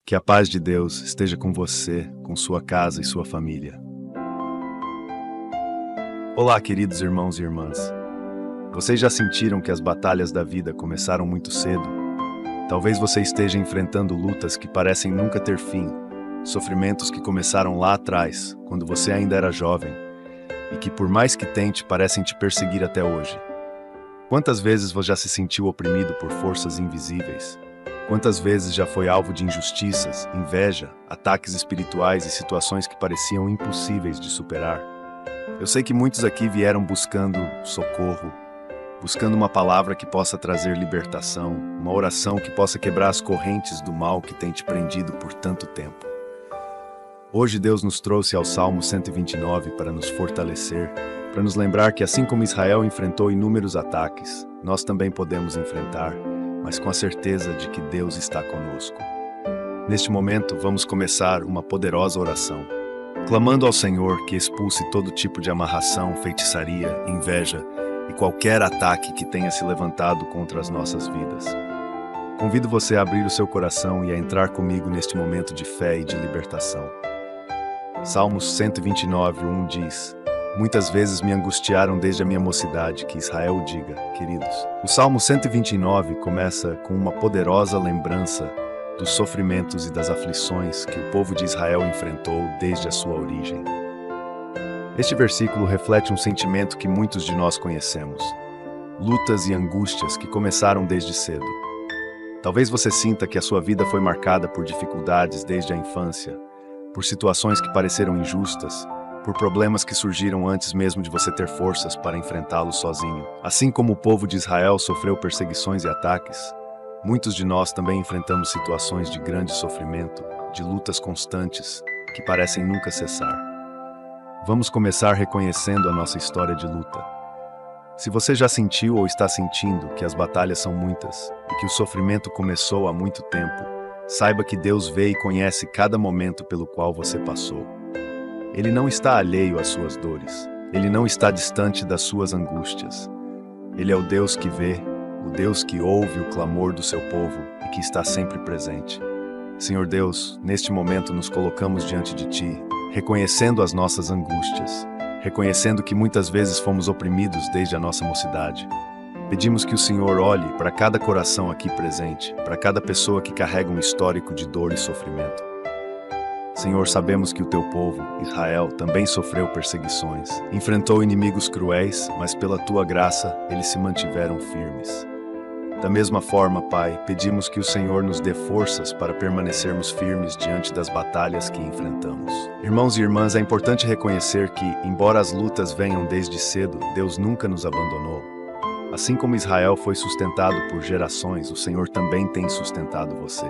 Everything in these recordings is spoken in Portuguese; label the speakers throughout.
Speaker 1: Que a paz de Deus esteja com você, com sua casa e sua família. Olá, queridos irmãos e irmãs. Vocês já sentiram que as batalhas da vida começaram muito cedo? Talvez você esteja enfrentando lutas que parecem nunca ter fim, sofrimentos que começaram lá atrás, quando você ainda era jovem, e que por mais que tente, parecem te perseguir até hoje. Quantas vezes você já se sentiu oprimido por forças invisíveis? Quantas vezes já foi alvo de injustiças, inveja, ataques espirituais e situações que pareciam impossíveis de superar? Eu sei que muitos aqui vieram buscando socorro, buscando uma palavra que possa trazer libertação, uma oração que possa quebrar as correntes do mal que tem te prendido por tanto tempo. Hoje Deus nos trouxe ao Salmo 129 para nos fortalecer, para nos lembrar que assim como Israel enfrentou inúmeros ataques, nós também podemos enfrentar, mas com a certeza de que Deus está conosco. Neste momento, vamos começar uma poderosa oração, clamando ao Senhor que expulse todo tipo de amarração, feitiçaria, inveja e qualquer ataque que tenha se levantado contra as nossas vidas. Convido você a abrir o seu coração e a entrar comigo neste momento de fé e de libertação. Salmos 129:1 diz: Muitas vezes me angustiaram desde a minha mocidade, que Israel diga, queridos. O Salmo 129 começa com uma poderosa lembrança dos sofrimentos e das aflições que o povo de Israel enfrentou desde a sua origem. Este versículo reflete um sentimento que muitos de nós conhecemos: lutas e angústias que começaram desde cedo. Talvez você sinta que a sua vida foi marcada por dificuldades desde a infância, por situações que pareceram injustas, por problemas que surgiram antes mesmo de você ter forças para enfrentá-los sozinho. Assim como o povo de Israel sofreu perseguições e ataques, muitos de nós também enfrentamos situações de grande sofrimento, de lutas constantes, que parecem nunca cessar. Vamos começar reconhecendo a nossa história de luta. Se você já sentiu ou está sentindo que as batalhas são muitas e que o sofrimento começou há muito tempo, saiba que Deus vê e conhece cada momento pelo qual você passou. Ele não está alheio às suas dores. Ele não está distante das suas angústias. Ele é o Deus que vê, o Deus que ouve o clamor do seu povo e que está sempre presente. Senhor Deus, neste momento nos colocamos diante de Ti, reconhecendo as nossas angústias, reconhecendo que muitas vezes fomos oprimidos desde a nossa mocidade. Pedimos que o Senhor olhe para cada coração aqui presente, para cada pessoa que carrega um histórico de dor e sofrimento. Senhor, sabemos que o Teu povo, Israel, também sofreu perseguições, enfrentou inimigos cruéis, mas pela Tua graça, eles se mantiveram firmes. Da mesma forma, Pai, pedimos que o Senhor nos dê forças para permanecermos firmes diante das batalhas que enfrentamos. Irmãos e irmãs, é importante reconhecer que, embora as lutas venham desde cedo, Deus nunca nos abandonou. Assim como Israel foi sustentado por gerações, o Senhor também tem sustentado você.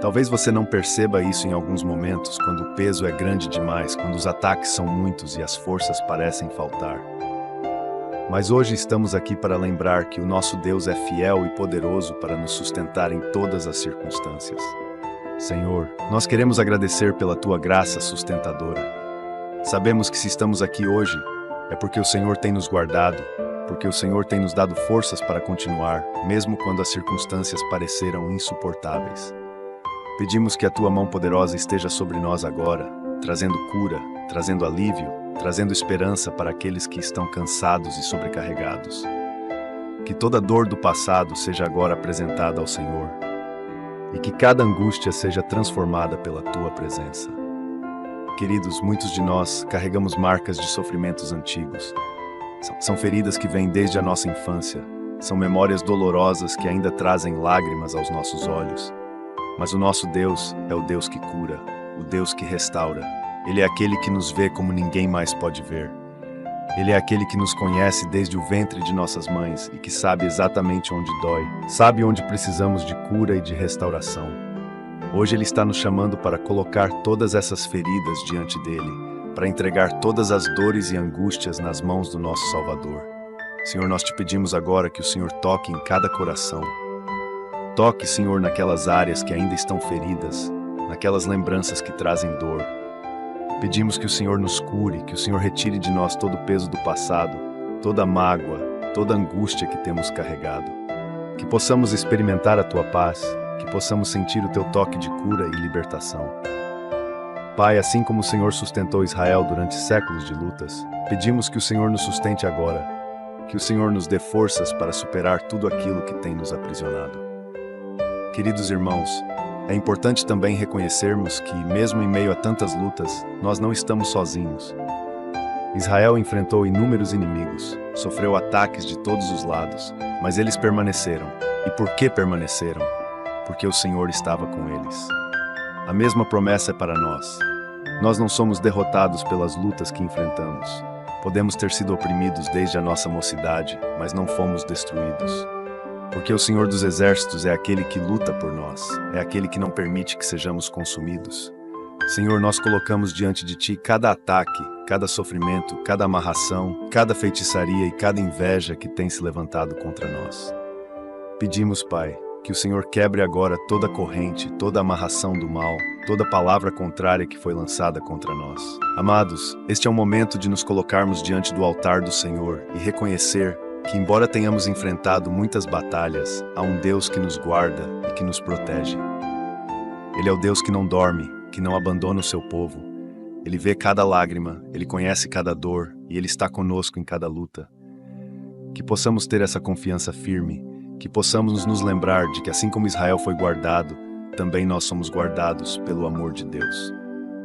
Speaker 1: Talvez você não perceba isso em alguns momentos, quando o peso é grande demais, quando os ataques são muitos e as forças parecem faltar. Mas hoje estamos aqui para lembrar que o nosso Deus é fiel e poderoso para nos sustentar em todas as circunstâncias. Senhor, nós queremos agradecer pela Tua graça sustentadora. Sabemos que se estamos aqui hoje, é porque o Senhor tem nos guardado, porque o Senhor tem nos dado forças para continuar, mesmo quando as circunstâncias pareceram insuportáveis. Pedimos que a Tua mão poderosa esteja sobre nós agora, trazendo cura, trazendo alívio, trazendo esperança para aqueles que estão cansados e sobrecarregados. Que toda dor do passado seja agora apresentada ao Senhor e que cada angústia seja transformada pela Tua presença. Queridos, muitos de nós carregamos marcas de sofrimentos antigos. São feridas que vêm desde a nossa infância, são memórias dolorosas que ainda trazem lágrimas aos nossos olhos. Mas o nosso Deus é o Deus que cura, o Deus que restaura. Ele é aquele que nos vê como ninguém mais pode ver. Ele é aquele que nos conhece desde o ventre de nossas mães e que sabe exatamente onde dói, sabe onde precisamos de cura e de restauração. Hoje Ele está nos chamando para colocar todas essas feridas diante dEle, para entregar todas as dores e angústias nas mãos do nosso Salvador. Senhor, nós te pedimos agora que o Senhor toque em cada coração. Toque, Senhor, naquelas áreas que ainda estão feridas, naquelas lembranças que trazem dor. Pedimos que o Senhor nos cure, que o Senhor retire de nós todo o peso do passado, toda a mágoa, toda a angústia que temos carregado. Que possamos experimentar a Tua paz, que possamos sentir o Teu toque de cura e libertação. Pai, assim como o Senhor sustentou Israel durante séculos de lutas, pedimos que o Senhor nos sustente agora, que o Senhor nos dê forças para superar tudo aquilo que tem nos aprisionado. Queridos irmãos, é importante também reconhecermos que, mesmo em meio a tantas lutas, nós não estamos sozinhos. Israel enfrentou inúmeros inimigos, sofreu ataques de todos os lados, mas eles permaneceram. E por que permaneceram? Porque o Senhor estava com eles. A mesma promessa é para nós. Nós não somos derrotados pelas lutas que enfrentamos. Podemos ter sido oprimidos desde a nossa mocidade, mas não fomos destruídos. Porque o Senhor dos Exércitos é aquele que luta por nós, é aquele que não permite que sejamos consumidos. Senhor, nós colocamos diante de Ti cada ataque, cada sofrimento, cada amarração, cada feitiçaria e cada inveja que tem se levantado contra nós. Pedimos, Pai, que o Senhor quebre agora toda corrente, toda amarração do mal, toda palavra contrária que foi lançada contra nós. Amados, este é um momento de nos colocarmos diante do altar do Senhor e reconhecer que, embora tenhamos enfrentado muitas batalhas, há um Deus que nos guarda e que nos protege. Ele é o Deus que não dorme, que não abandona o seu povo. Ele vê cada lágrima, Ele conhece cada dor e Ele está conosco em cada luta. Que possamos ter essa confiança firme, que possamos nos lembrar de que assim como Israel foi guardado, também nós somos guardados pelo amor de Deus.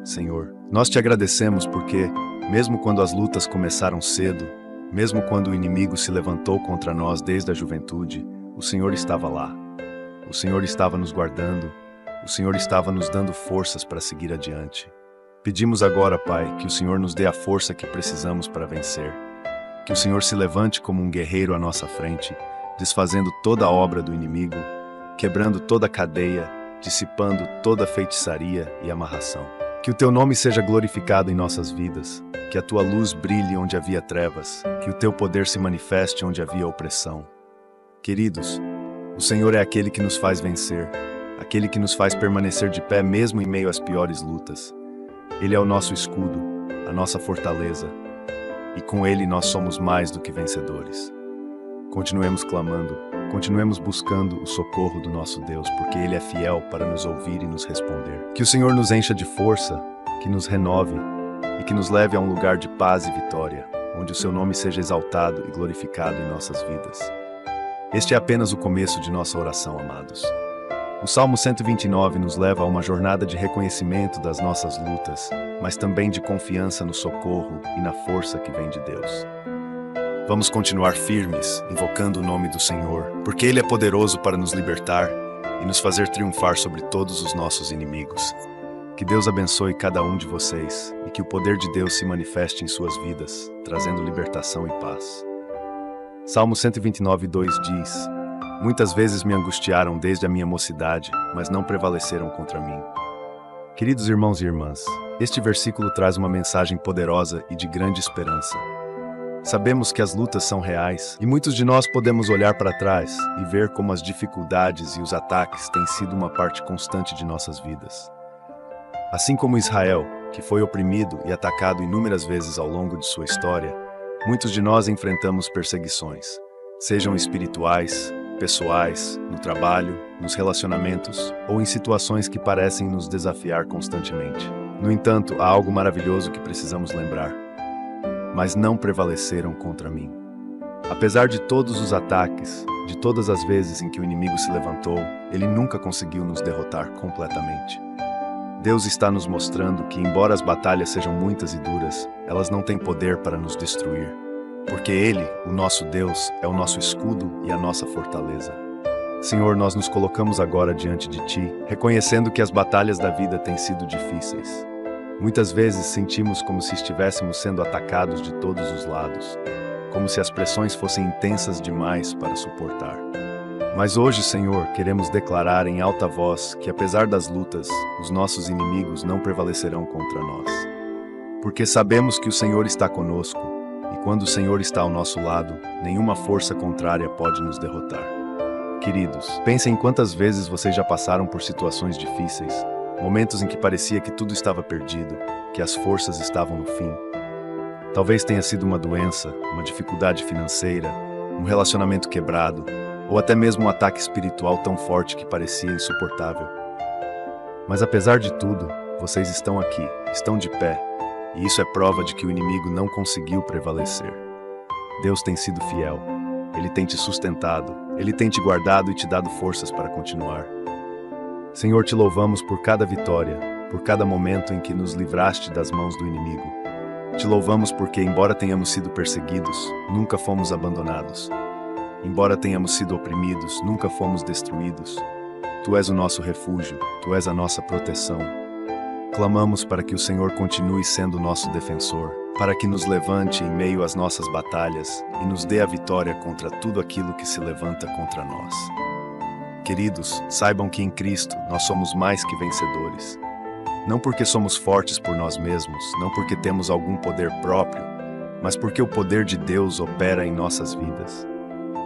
Speaker 1: Senhor, nós Te agradecemos porque, mesmo quando as lutas começaram cedo, mesmo quando o inimigo se levantou contra nós desde a juventude, o Senhor estava lá. O Senhor estava nos guardando, o Senhor estava nos dando forças para seguir adiante. Pedimos agora, Pai, que o Senhor nos dê a força que precisamos para vencer. Que o Senhor se levante como um guerreiro à nossa frente, desfazendo toda a obra do inimigo, quebrando toda a cadeia, dissipando toda a feitiçaria e amarração. Que o Teu nome seja glorificado em nossas vidas, que a Tua luz brilhe onde havia trevas, que o Teu poder se manifeste onde havia opressão. Queridos, o Senhor é aquele que nos faz vencer, aquele que nos faz permanecer de pé mesmo em meio às piores lutas. Ele é o nosso escudo, a nossa fortaleza, e com Ele nós somos mais do que vencedores. Continuemos clamando, continuemos buscando o socorro do nosso Deus, porque Ele é fiel para nos ouvir e nos responder. Que o Senhor nos encha de força, que nos renove e que nos leve a um lugar de paz e vitória, onde o Seu nome seja exaltado e glorificado em nossas vidas. Este é apenas o começo de nossa oração, amados. O Salmo 129 nos leva a uma jornada de reconhecimento das nossas lutas, mas também de confiança no socorro e na força que vem de Deus. Vamos continuar firmes, invocando o nome do Senhor, porque Ele é poderoso para nos libertar e nos fazer triunfar sobre todos os nossos inimigos. Que Deus abençoe cada um de vocês e que o poder de Deus se manifeste em suas vidas, trazendo libertação e paz. Salmo 129, 2 diz: Muitas vezes me angustiaram desde a minha mocidade, mas não prevaleceram contra mim. Queridos irmãos e irmãs, este versículo traz uma mensagem poderosa e de grande esperança. Sabemos que as lutas são reais e muitos de nós podemos olhar para trás e ver como as dificuldades e os ataques têm sido uma parte constante de nossas vidas. Assim como Israel, que foi oprimido e atacado inúmeras vezes ao longo de sua história, muitos de nós enfrentamos perseguições, sejam espirituais, pessoais, no trabalho, nos relacionamentos ou em situações que parecem nos desafiar constantemente. No entanto, há algo maravilhoso que precisamos lembrar. Mas não prevaleceram contra mim. Apesar de todos os ataques, de todas as vezes em que o inimigo se levantou, ele nunca conseguiu nos derrotar completamente. Deus está nos mostrando que, embora as batalhas sejam muitas e duras, elas não têm poder para nos destruir. Porque Ele, o nosso Deus, é o nosso escudo e a nossa fortaleza. Senhor, nós nos colocamos agora diante de Ti, reconhecendo que as batalhas da vida têm sido difíceis. Muitas vezes sentimos como se estivéssemos sendo atacados de todos os lados, como se as pressões fossem intensas demais para suportar. Mas hoje, Senhor, queremos declarar em alta voz que, apesar das lutas, os nossos inimigos não prevalecerão contra nós. Porque sabemos que o Senhor está conosco, e quando o Senhor está ao nosso lado, nenhuma força contrária pode nos derrotar. Queridos, pensem em quantas vezes vocês já passaram por situações difíceis, momentos em que parecia que tudo estava perdido, que as forças estavam no fim. Talvez tenha sido uma doença, uma dificuldade financeira, um relacionamento quebrado, ou até mesmo um ataque espiritual tão forte que parecia insuportável. Mas apesar de tudo, vocês estão aqui, estão de pé, e isso é prova de que o inimigo não conseguiu prevalecer. Deus tem sido fiel. Ele tem te sustentado, Ele tem te guardado e te dado forças para continuar. Senhor, te louvamos por cada vitória, por cada momento em que nos livraste das mãos do inimigo. Te louvamos porque, embora tenhamos sido perseguidos, nunca fomos abandonados. Embora tenhamos sido oprimidos, nunca fomos destruídos. Tu és o nosso refúgio, Tu és a nossa proteção. Clamamos para que o Senhor continue sendo nosso defensor, para que nos levante em meio às nossas batalhas e nos dê a vitória contra tudo aquilo que se levanta contra nós. Queridos, saibam que em Cristo nós somos mais que vencedores. Não porque somos fortes por nós mesmos, não porque temos algum poder próprio, mas porque o poder de Deus opera em nossas vidas.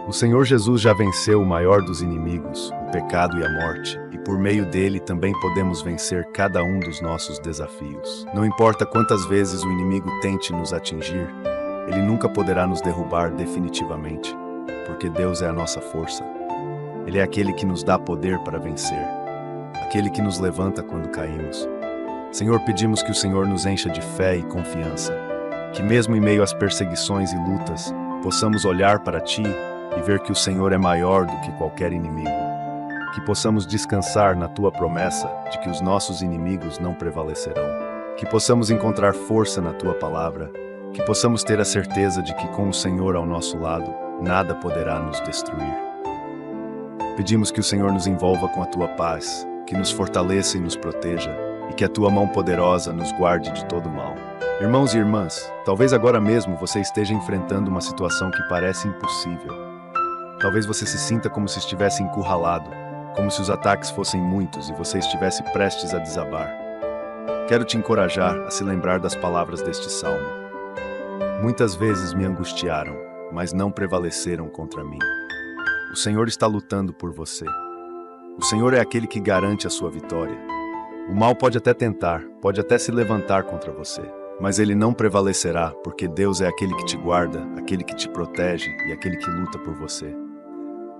Speaker 1: O Senhor Jesus já venceu o maior dos inimigos, o pecado e a morte, e por meio dele também podemos vencer cada um dos nossos desafios. Não importa quantas vezes o inimigo tente nos atingir, ele nunca poderá nos derrubar definitivamente, porque Deus é a nossa força. Ele é aquele que nos dá poder para vencer, aquele que nos levanta quando caímos. Senhor, pedimos que o Senhor nos encha de fé e confiança, que mesmo em meio às perseguições e lutas, possamos olhar para Ti e ver que o Senhor é maior do que qualquer inimigo. Que possamos descansar na Tua promessa de que os nossos inimigos não prevalecerão. Que possamos encontrar força na Tua palavra. Que possamos ter a certeza de que com o Senhor ao nosso lado, nada poderá nos destruir. Pedimos que o Senhor nos envolva com a Tua paz, que nos fortaleça e nos proteja, e que a Tua mão poderosa nos guarde de todo mal. Irmãos e irmãs, talvez agora mesmo você esteja enfrentando uma situação que parece impossível. Talvez você se sinta como se estivesse encurralado, como se os ataques fossem muitos e você estivesse prestes a desabar. Quero te encorajar a se lembrar das palavras deste salmo. Muitas vezes me angustiaram, mas não prevaleceram contra mim. O Senhor está lutando por você. O Senhor é aquele que garante a sua vitória. O mal pode até tentar, pode até se levantar contra você, mas ele não prevalecerá, porque Deus é aquele que te guarda, aquele que te protege e aquele que luta por você.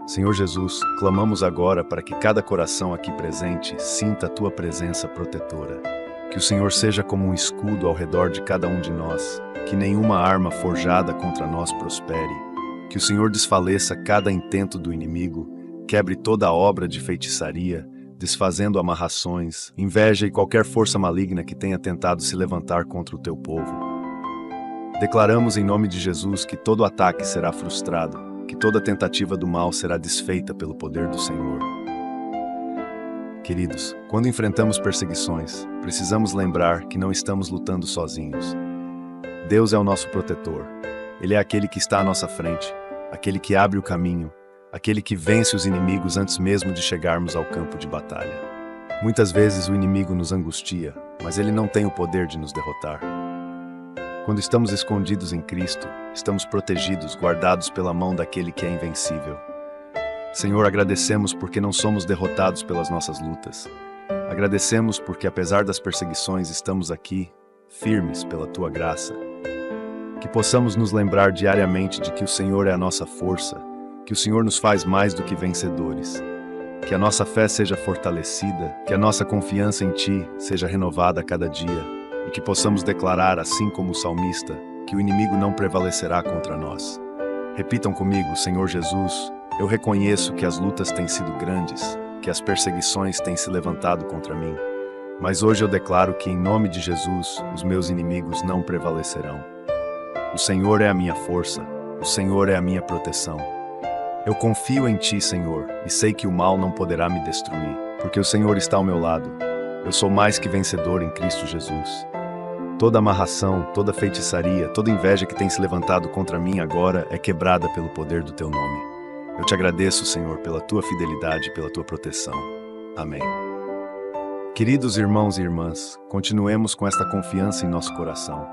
Speaker 1: Senhor Jesus, clamamos agora para que cada coração aqui presente sinta a Tua presença protetora. Que o Senhor seja como um escudo ao redor de cada um de nós, que nenhuma arma forjada contra nós prospere. Que o Senhor desfaleça cada intento do inimigo, quebre toda a obra de feitiçaria, desfazendo amarrações, inveja e qualquer força maligna que tenha tentado se levantar contra o Teu povo. Declaramos em nome de Jesus que todo ataque será frustrado, que toda tentativa do mal será desfeita pelo poder do Senhor. Queridos, quando enfrentamos perseguições, precisamos lembrar que não estamos lutando sozinhos. Deus é o nosso protetor. Ele é aquele que está à nossa frente, aquele que abre o caminho, aquele que vence os inimigos antes mesmo de chegarmos ao campo de batalha. Muitas vezes o inimigo nos angustia, mas ele não tem o poder de nos derrotar. Quando estamos escondidos em Cristo, estamos protegidos, guardados pela mão daquele que é invencível. Senhor, agradecemos porque não somos derrotados pelas nossas lutas. Agradecemos porque, apesar das perseguições, estamos aqui, firmes pela Tua graça. Que possamos nos lembrar diariamente de que o Senhor é a nossa força, que o Senhor nos faz mais do que vencedores. Que a nossa fé seja fortalecida, que a nossa confiança em Ti seja renovada a cada dia, e que possamos declarar, assim como o salmista, que o inimigo não prevalecerá contra nós. Repitam comigo: Senhor Jesus, eu reconheço que as lutas têm sido grandes, que as perseguições têm se levantado contra mim, mas hoje eu declaro que, em nome de Jesus, os meus inimigos não prevalecerão. O Senhor é a minha força, o Senhor é a minha proteção. Eu confio em Ti, Senhor, e sei que o mal não poderá me destruir, porque o Senhor está ao meu lado. Eu sou mais que vencedor em Cristo Jesus. Toda amarração, toda feitiçaria, toda inveja que tem se levantado contra mim agora é quebrada pelo poder do Teu nome. Eu te agradeço, Senhor, pela Tua fidelidade e pela Tua proteção. Amém. Queridos irmãos e irmãs, continuemos com esta confiança em nosso coração.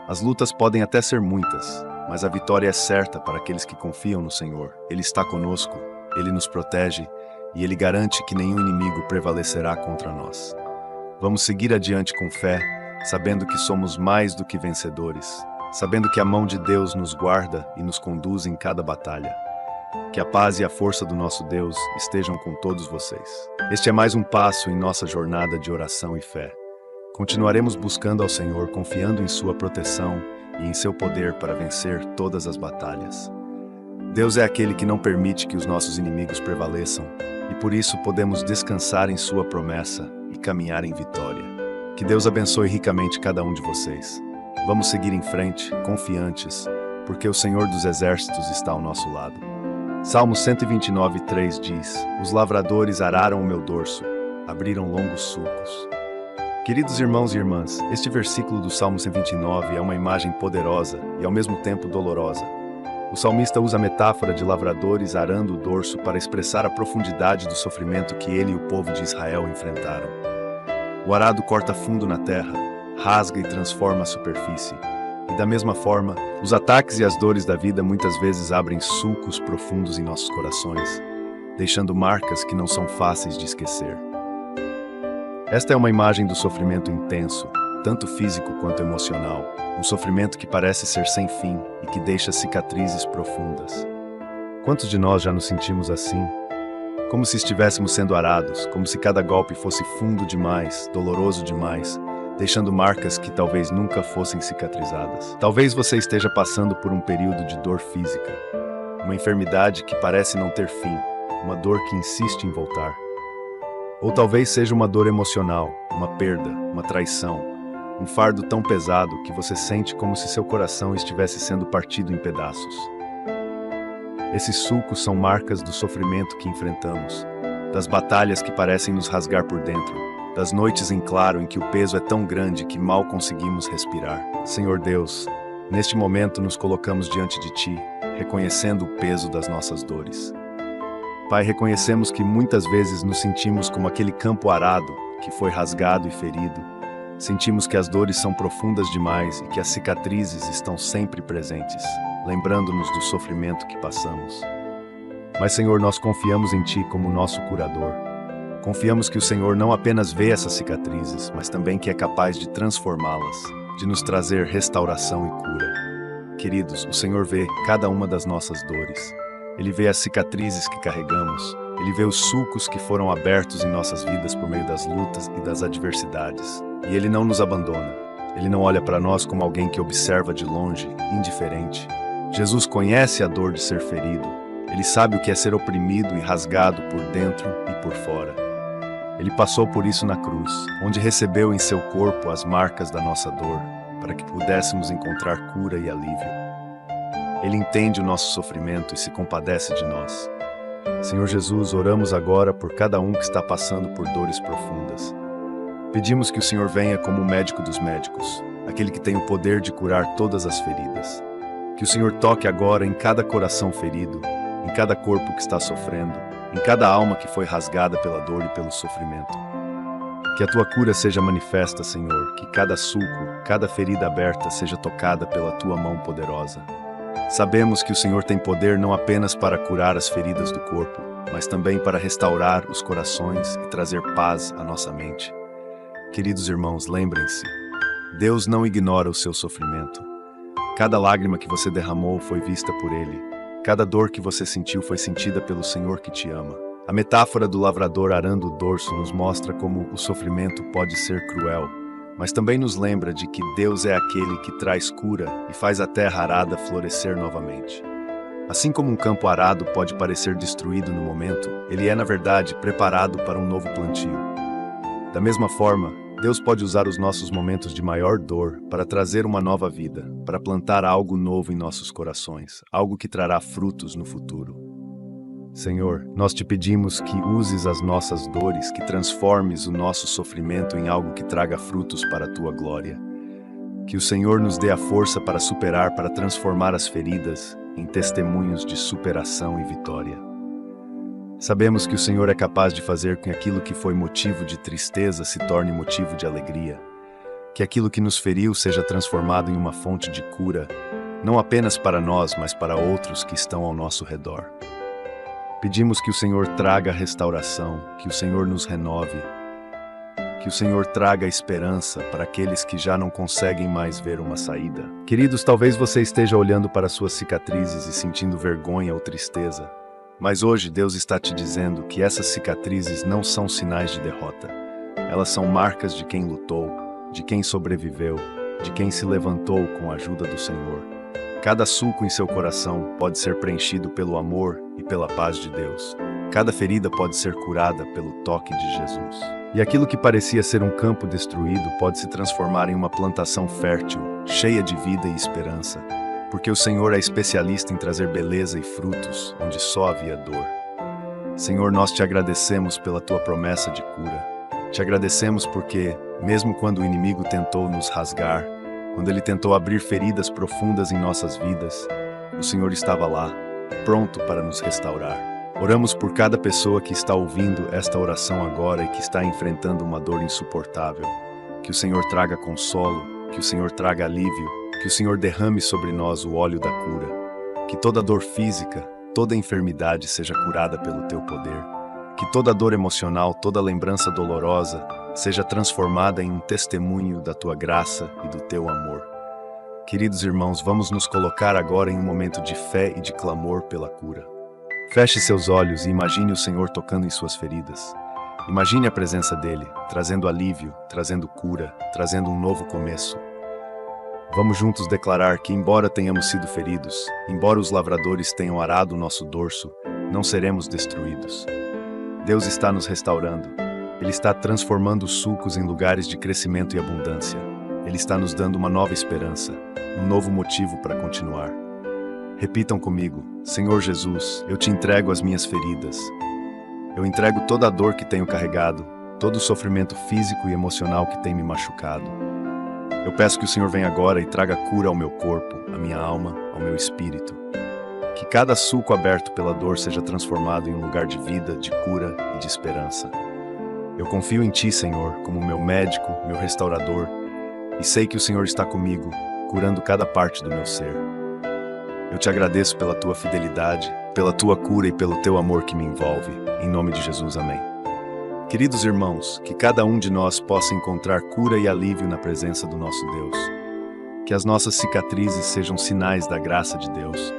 Speaker 1: As lutas podem até ser muitas, mas a vitória é certa para aqueles que confiam no Senhor. Ele está conosco, Ele nos protege e Ele garante que nenhum inimigo prevalecerá contra nós. Vamos seguir adiante com fé, sabendo que somos mais do que vencedores, sabendo que a mão de Deus nos guarda e nos conduz em cada batalha. Que a paz e a força do nosso Deus estejam com todos vocês. Este é mais um passo em nossa jornada de oração e fé. Continuaremos buscando ao Senhor, confiando em sua proteção e em seu poder para vencer todas as batalhas. Deus é aquele que não permite que os nossos inimigos prevaleçam, e por isso podemos descansar em sua promessa e caminhar em vitória. Que Deus abençoe ricamente cada um de vocês. Vamos seguir em frente, confiantes, porque o Senhor dos Exércitos está ao nosso lado. Salmo 129:3 diz: Os lavradores araram o meu dorso, abriram longos sulcos. Queridos irmãos e irmãs, este versículo do Salmo 129 é uma imagem poderosa e ao mesmo tempo dolorosa. O salmista usa a metáfora de lavradores arando o dorso para expressar a profundidade do sofrimento que ele e o povo de Israel enfrentaram. O arado corta fundo na terra, rasga e transforma a superfície. E da mesma forma, os ataques e as dores da vida muitas vezes abrem sulcos profundos em nossos corações, deixando marcas que não são fáceis de esquecer. Esta é uma imagem do sofrimento intenso, tanto físico quanto emocional, um sofrimento que parece ser sem fim e que deixa cicatrizes profundas. Quantos de nós já nos sentimos assim? Como se estivéssemos sendo arados, como se cada golpe fosse fundo demais, doloroso demais, deixando marcas que talvez nunca fossem cicatrizadas. Talvez você esteja passando por um período de dor física, uma enfermidade que parece não ter fim, uma dor que insiste em voltar. Ou talvez seja uma dor emocional, uma perda, uma traição, um fardo tão pesado que você sente como se seu coração estivesse sendo partido em pedaços. Esses sulcos são marcas do sofrimento que enfrentamos, das batalhas que parecem nos rasgar por dentro, das noites em claro em que o peso é tão grande que mal conseguimos respirar. Senhor Deus, neste momento nos colocamos diante de Ti, reconhecendo o peso das nossas dores. Pai, reconhecemos que muitas vezes nos sentimos como aquele campo arado que foi rasgado e ferido. Sentimos que as dores são profundas demais e que as cicatrizes estão sempre presentes, lembrando-nos do sofrimento que passamos. Mas, Senhor, nós confiamos em Ti como nosso curador. Confiamos que o Senhor não apenas vê essas cicatrizes, mas também que é capaz de transformá-las, de nos trazer restauração e cura. Queridos, o Senhor vê cada uma das nossas dores. Ele vê as cicatrizes que carregamos. Ele vê os sulcos que foram abertos em nossas vidas por meio das lutas e das adversidades. E Ele não nos abandona. Ele não olha para nós como alguém que observa de longe, indiferente. Jesus conhece a dor de ser ferido. Ele sabe o que é ser oprimido e rasgado por dentro e por fora. Ele passou por isso na cruz, onde recebeu em seu corpo as marcas da nossa dor, para que pudéssemos encontrar cura e alívio. Ele entende o nosso sofrimento e se compadece de nós. Senhor Jesus, oramos agora por cada um que está passando por dores profundas. Pedimos que o Senhor venha como o médico dos médicos, aquele que tem o poder de curar todas as feridas. Que o Senhor toque agora em cada coração ferido, em cada corpo que está sofrendo, em cada alma que foi rasgada pela dor e pelo sofrimento. Que a Tua cura seja manifesta, Senhor, que cada sulco, cada ferida aberta seja tocada pela Tua mão poderosa. Sabemos que o Senhor tem poder não apenas para curar as feridas do corpo, mas também para restaurar os corações e trazer paz à nossa mente. Queridos irmãos, lembrem-se, Deus não ignora o seu sofrimento. Cada lágrima que você derramou foi vista por Ele. Cada dor que você sentiu foi sentida pelo Senhor que te ama. A metáfora do lavrador arando o dorso nos mostra como o sofrimento pode ser cruel, mas também nos lembra de que Deus é aquele que traz cura e faz a terra arada florescer novamente. Assim como um campo arado pode parecer destruído no momento, ele é, na verdade, preparado para um novo plantio. Da mesma forma, Deus pode usar os nossos momentos de maior dor para trazer uma nova vida, para plantar algo novo em nossos corações, algo que trará frutos no futuro. Senhor, nós te pedimos que uses as nossas dores, que transformes o nosso sofrimento em algo que traga frutos para a Tua glória. Que o Senhor nos dê a força para superar, para transformar as feridas em testemunhos de superação e vitória. Sabemos que o Senhor é capaz de fazer com que aquilo que foi motivo de tristeza se torne motivo de alegria. Que aquilo que nos feriu seja transformado em uma fonte de cura, não apenas para nós, mas para outros que estão ao nosso redor. Pedimos que o Senhor traga restauração, que o Senhor nos renove, que o Senhor traga esperança para aqueles que já não conseguem mais ver uma saída. Queridos, talvez você esteja olhando para suas cicatrizes e sentindo vergonha ou tristeza. Mas hoje Deus está te dizendo que essas cicatrizes não são sinais de derrota. Elas são marcas de quem lutou, de quem sobreviveu, de quem se levantou com a ajuda do Senhor. Cada sulco em seu coração pode ser preenchido pelo amor e pela paz de Deus. Cada ferida pode ser curada pelo toque de Jesus. E aquilo que parecia ser um campo destruído pode se transformar em uma plantação fértil, cheia de vida e esperança. Porque o Senhor é especialista em trazer beleza e frutos onde só havia dor. Senhor, nós te agradecemos pela tua promessa de cura. Te agradecemos porque, mesmo quando o inimigo tentou nos rasgar, quando ele tentou abrir feridas profundas em nossas vidas, o Senhor estava lá, pronto para nos restaurar. Oramos por cada pessoa que está ouvindo esta oração agora e que está enfrentando uma dor insuportável. Que o Senhor traga consolo, que o Senhor traga alívio, que o Senhor derrame sobre nós o óleo da cura. Que toda dor física, toda enfermidade seja curada pelo teu poder. Que toda dor emocional, toda lembrança dolorosa seja transformada em um testemunho da tua graça e do teu amor. Queridos irmãos, vamos nos colocar agora em um momento de fé e de clamor pela cura. Feche seus olhos e imagine o Senhor tocando em suas feridas. Imagine a presença dele, trazendo alívio, trazendo cura, trazendo um novo começo. Vamos juntos declarar que, embora tenhamos sido feridos, embora os lavradores tenham arado o nosso dorso, não seremos destruídos. Deus está nos restaurando. Ele está transformando os sulcos em lugares de crescimento e abundância. Ele está nos dando uma nova esperança, um novo motivo para continuar. Repitam comigo: Senhor Jesus, eu te entrego as minhas feridas. Eu entrego toda a dor que tenho carregado, todo o sofrimento físico e emocional que tem me machucado. Eu peço que o Senhor venha agora e traga cura ao meu corpo, à minha alma, ao meu espírito. Que cada sulco aberto pela dor seja transformado em um lugar de vida, de cura e de esperança. Eu confio em Ti, Senhor, como meu médico, meu restaurador, e sei que o Senhor está comigo, curando cada parte do meu ser. Eu te agradeço pela Tua fidelidade, pela Tua cura e pelo Teu amor que me envolve. Em nome de Jesus, amém. Queridos irmãos, que cada um de nós possa encontrar cura e alívio na presença do nosso Deus. Que as nossas cicatrizes sejam sinais da graça de Deus.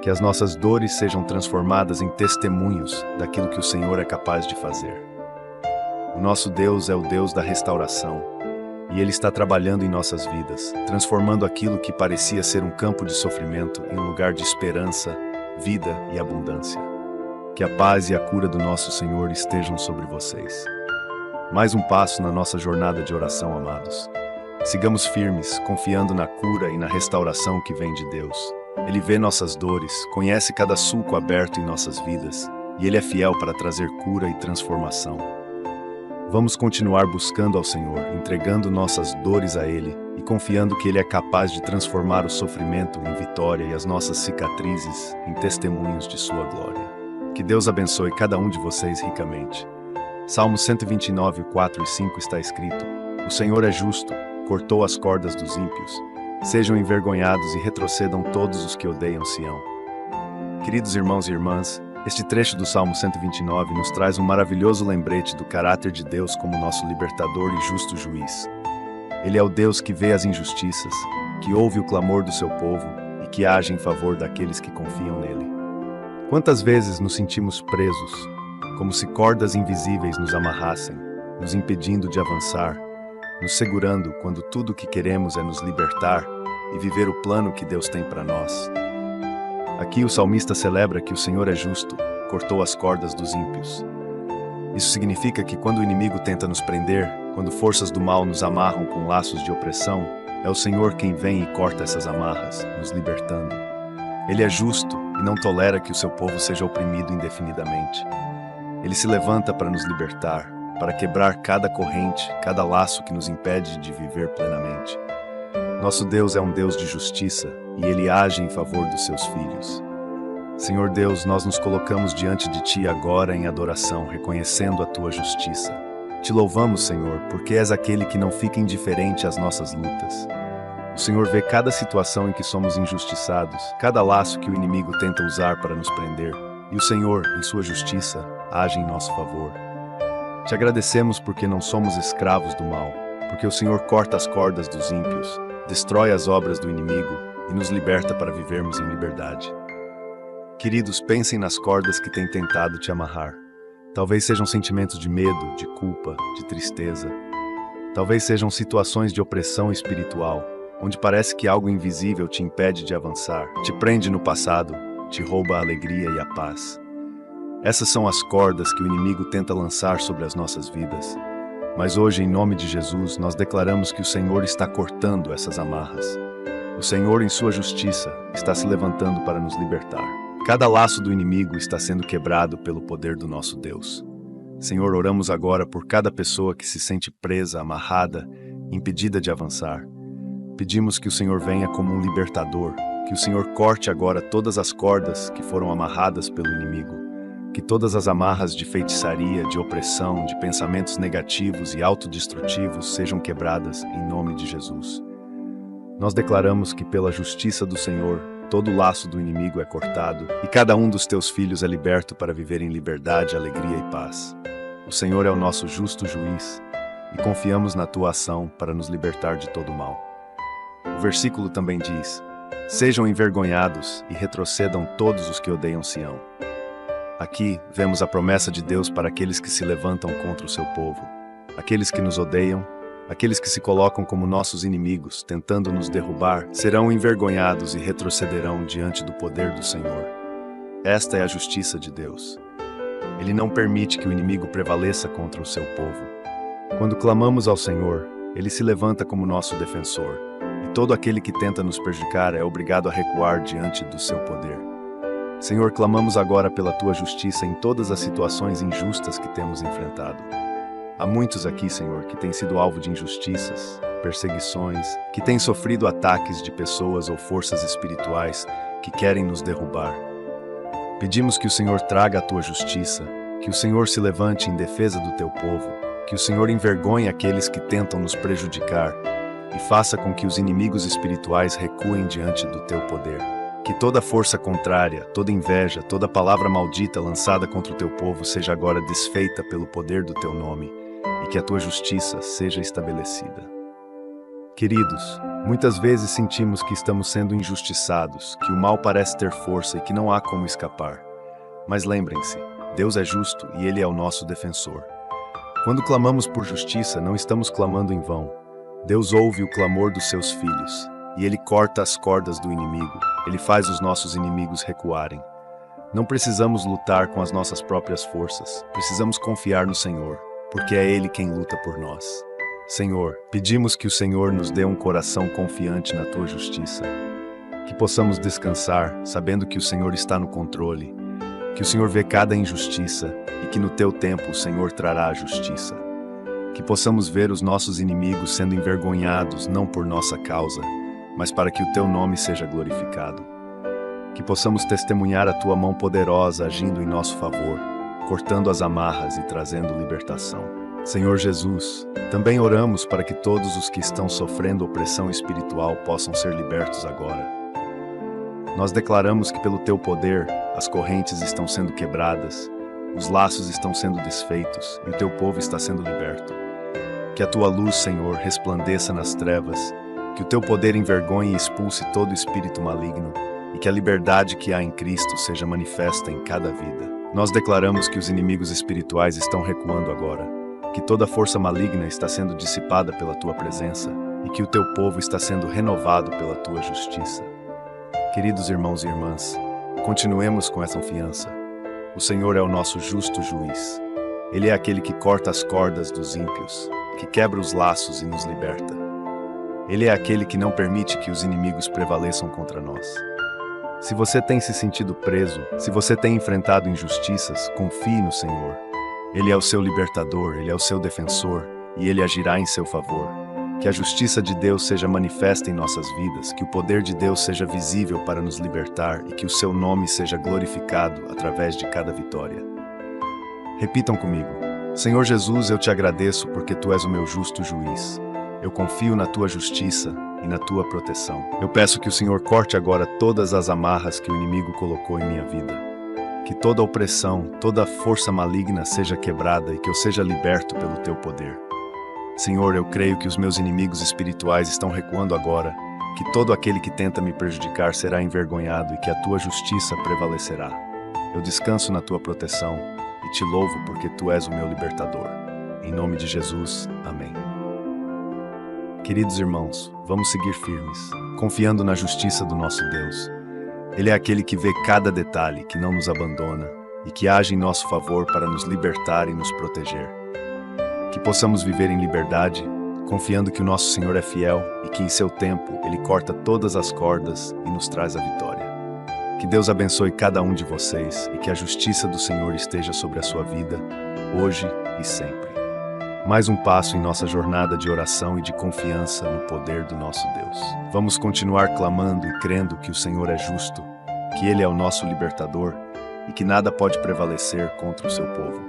Speaker 1: Que as nossas dores sejam transformadas em testemunhos daquilo que o Senhor é capaz de fazer. O nosso Deus é o Deus da restauração, e Ele está trabalhando em nossas vidas, transformando aquilo que parecia ser um campo de sofrimento em um lugar de esperança, vida e abundância. Que a paz e a cura do nosso Senhor estejam sobre vocês. Mais um passo na nossa jornada de oração, amados. Sigamos firmes, confiando na cura e na restauração que vem de Deus. Ele vê nossas dores, conhece cada sulco aberto em nossas vidas, e Ele é fiel para trazer cura e transformação. Vamos continuar buscando ao Senhor, entregando nossas dores a Ele e confiando que Ele é capaz de transformar o sofrimento em vitória e as nossas cicatrizes em testemunhos de sua glória. Que Deus abençoe cada um de vocês ricamente. Salmo 129, 4 e 5 está escrito: O Senhor é justo, cortou as cordas dos ímpios. Sejam envergonhados e retrocedam todos os que odeiam Sião. Queridos irmãos e irmãs, este trecho do Salmo 129 nos traz um maravilhoso lembrete do caráter de Deus como nosso libertador e justo juiz. Ele é o Deus que vê as injustiças, que ouve o clamor do seu povo e que age em favor daqueles que confiam nele. Quantas vezes nos sentimos presos, como se cordas invisíveis nos amarrassem, nos impedindo de avançar, nos segurando quando tudo o que queremos é nos libertar e viver o plano que Deus tem para nós. Aqui o salmista celebra que o Senhor é justo, cortou as cordas dos ímpios. Isso significa que quando o inimigo tenta nos prender, quando forças do mal nos amarram com laços de opressão, é o Senhor quem vem e corta essas amarras, nos libertando. Ele é justo e não tolera que o seu povo seja oprimido indefinidamente. Ele se levanta para nos libertar, para quebrar cada corrente, cada laço que nos impede de viver plenamente. Nosso Deus é um Deus de justiça e Ele age em favor dos seus filhos. Senhor Deus, nós nos colocamos diante de Ti agora em adoração, reconhecendo a Tua justiça. Te louvamos, Senhor, porque és aquele que não fica indiferente às nossas lutas. O Senhor vê cada situação em que somos injustiçados, cada laço que o inimigo tenta usar para nos prender, e o Senhor, em sua justiça, age em nosso favor. Te agradecemos porque não somos escravos do mal, porque o Senhor corta as cordas dos ímpios, destrói as obras do inimigo e nos liberta para vivermos em liberdade. Queridos, pensem nas cordas que têm tentado te amarrar. Talvez sejam sentimentos de medo, de culpa, de tristeza. Talvez sejam situações de opressão espiritual, onde parece que algo invisível te impede de avançar, te prende no passado, te rouba a alegria e a paz. Essas são as cordas que o inimigo tenta lançar sobre as nossas vidas. Mas hoje, em nome de Jesus, nós declaramos que o Senhor está cortando essas amarras. O Senhor, em sua justiça, está se levantando para nos libertar. Cada laço do inimigo está sendo quebrado pelo poder do nosso Deus. Senhor, oramos agora por cada pessoa que se sente presa, amarrada, impedida de avançar. Pedimos que o Senhor venha como um libertador, que o Senhor corte agora todas as cordas que foram amarradas pelo inimigo, que todas as amarras de feitiçaria, de opressão, de pensamentos negativos e autodestrutivos sejam quebradas em nome de Jesus. Nós declaramos que pela justiça do Senhor, todo laço do inimigo é cortado e cada um dos teus filhos é liberto para viver em liberdade, alegria e paz. O Senhor é o nosso justo juiz e confiamos na tua ação para nos libertar de todo mal. O versículo também diz: sejam envergonhados e retrocedam todos os que odeiam Sião. Aqui vemos a promessa de Deus para aqueles que se levantam contra o seu povo, aqueles que nos odeiam, aqueles que se colocam como nossos inimigos, tentando nos derrubar, serão envergonhados e retrocederão diante do poder do Senhor. Esta é a justiça de Deus. Ele não permite que o inimigo prevaleça contra o seu povo. Quando clamamos ao Senhor, Ele se levanta como nosso defensor, e todo aquele que tenta nos prejudicar é obrigado a recuar diante do seu poder. Senhor, clamamos agora pela tua justiça em todas as situações injustas que temos enfrentado. Há muitos aqui, Senhor, que têm sido alvo de injustiças, perseguições, que têm sofrido ataques de pessoas ou forças espirituais que querem nos derrubar. Pedimos que o Senhor traga a tua justiça, que o Senhor se levante em defesa do teu povo, que o Senhor envergonhe aqueles que tentam nos prejudicar e faça com que os inimigos espirituais recuem diante do teu poder. Que toda força contrária, toda inveja, toda palavra maldita lançada contra o teu povo seja agora desfeita pelo poder do teu nome e que a tua justiça seja estabelecida. Queridos, muitas vezes sentimos que estamos sendo injustiçados, que o mal parece ter força e que não há como escapar. Mas lembrem-se, Deus é justo e Ele é o nosso defensor. Quando clamamos por justiça, não estamos clamando em vão. Deus ouve o clamor dos seus filhos, e Ele corta as cordas do inimigo. Ele faz os nossos inimigos recuarem. Não precisamos lutar com as nossas próprias forças, precisamos confiar no Senhor, porque é Ele quem luta por nós. Senhor, pedimos que o Senhor nos dê um coração confiante na Tua justiça, que possamos descansar, sabendo que o Senhor está no controle, que o Senhor vê cada injustiça e que no Teu tempo o Senhor trará a justiça. Que possamos ver os nossos inimigos sendo envergonhados não por nossa causa, mas para que o Teu nome seja glorificado. Que possamos testemunhar a Tua mão poderosa agindo em nosso favor, cortando as amarras e trazendo libertação. Senhor Jesus, também oramos para que todos os que estão sofrendo opressão espiritual possam ser libertos agora. Nós declaramos que pelo Teu poder, as correntes estão sendo quebradas, os laços estão sendo desfeitos e o Teu povo está sendo liberto. Que a Tua luz, Senhor, resplandeça nas trevas, que o Teu poder envergonhe e expulse todo espírito maligno e que a liberdade que há em Cristo seja manifesta em cada vida. Nós declaramos que os inimigos espirituais estão recuando agora, que toda força maligna está sendo dissipada pela Tua presença e que o Teu povo está sendo renovado pela Tua justiça. Queridos irmãos e irmãs, continuemos com essa confiança. O Senhor é o nosso justo juiz. Ele é aquele que corta as cordas dos ímpios, que quebra os laços e nos liberta. Ele é aquele que não permite que os inimigos prevaleçam contra nós. Se você tem se sentido preso, se você tem enfrentado injustiças, confie no Senhor. Ele é o seu libertador, Ele é o seu defensor e Ele agirá em seu favor. Que a justiça de Deus seja manifesta em nossas vidas, que o poder de Deus seja visível para nos libertar e que o seu nome seja glorificado através de cada vitória. Repitam comigo: Senhor Jesus, eu te agradeço porque Tu és o meu justo juiz. Eu confio na Tua justiça e na Tua proteção. Eu peço que o Senhor corte agora todas as amarras que o inimigo colocou em minha vida. Que toda opressão, toda força maligna seja quebrada e que eu seja liberto pelo Teu poder. Senhor, eu creio que os meus inimigos espirituais estão recuando agora, que todo aquele que tenta me prejudicar será envergonhado e que a tua justiça prevalecerá. Eu descanso na tua proteção e te louvo porque tu és o meu libertador. Em nome de Jesus, amém. Queridos irmãos, vamos seguir firmes, confiando na justiça do nosso Deus. Ele é aquele que vê cada detalhe, que não nos abandona e que age em nosso favor para nos libertar e nos proteger. Que possamos viver em liberdade, confiando que o nosso Senhor é fiel e que em seu tempo Ele corta todas as cordas e nos traz a vitória. Que Deus abençoe cada um de vocês e que a justiça do Senhor esteja sobre a sua vida, hoje e sempre. Mais um passo em nossa jornada de oração e de confiança no poder do nosso Deus. Vamos continuar clamando e crendo que o Senhor é justo, que Ele é o nosso libertador e que nada pode prevalecer contra o seu povo.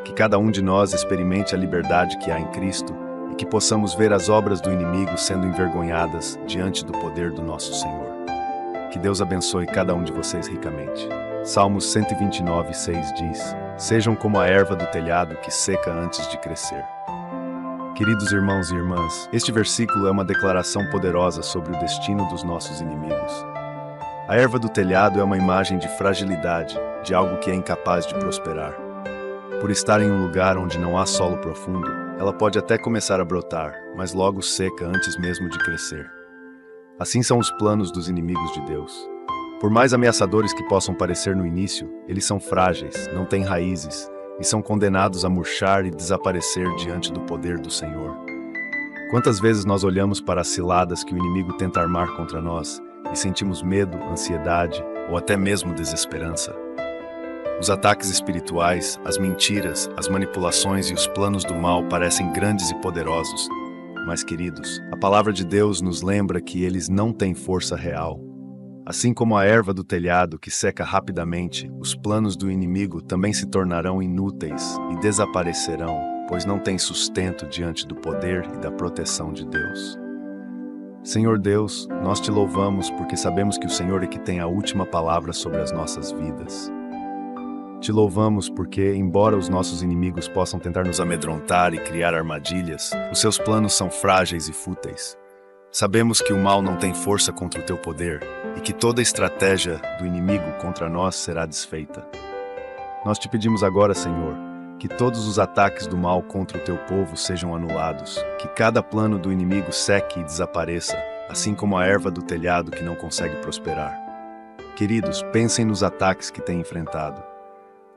Speaker 1: Que cada um de nós experimente a liberdade que há em Cristo e que possamos ver as obras do inimigo sendo envergonhadas diante do poder do nosso Senhor. Que Deus abençoe cada um de vocês ricamente. Salmos 129:6 diz: Sejam como a erva do telhado que seca antes de crescer. Queridos irmãos e irmãs, este versículo é uma declaração poderosa sobre o destino dos nossos inimigos. A erva do telhado é uma imagem de fragilidade, de algo que é incapaz de prosperar. Por estar em um lugar onde não há solo profundo, ela pode até começar a brotar, mas logo seca antes mesmo de crescer. Assim são os planos dos inimigos de Deus. Por mais ameaçadores que possam parecer no início, eles são frágeis, não têm raízes e são condenados a murchar e desaparecer diante do poder do Senhor. Quantas vezes nós olhamos para as ciladas que o inimigo tenta armar contra nós e sentimos medo, ansiedade ou até mesmo desesperança? Os ataques espirituais, as mentiras, as manipulações e os planos do mal parecem grandes e poderosos, mas, queridos, a palavra de Deus nos lembra que eles não têm força real. Assim como a erva do telhado que seca rapidamente, os planos do inimigo também se tornarão inúteis e desaparecerão, pois não têm sustento diante do poder e da proteção de Deus. Senhor Deus, nós te louvamos porque sabemos que o Senhor é que tem a última palavra sobre as nossas vidas. Te louvamos porque, embora os nossos inimigos possam tentar nos amedrontar e criar armadilhas, os seus planos são frágeis e fúteis. Sabemos que o mal não tem força contra o teu poder e que toda estratégia do inimigo contra nós será desfeita. Nós te pedimos agora, Senhor, que todos os ataques do mal contra o teu povo sejam anulados, que cada plano do inimigo seque e desapareça, assim como a erva do telhado que não consegue prosperar. Queridos, pensem nos ataques que têm enfrentado.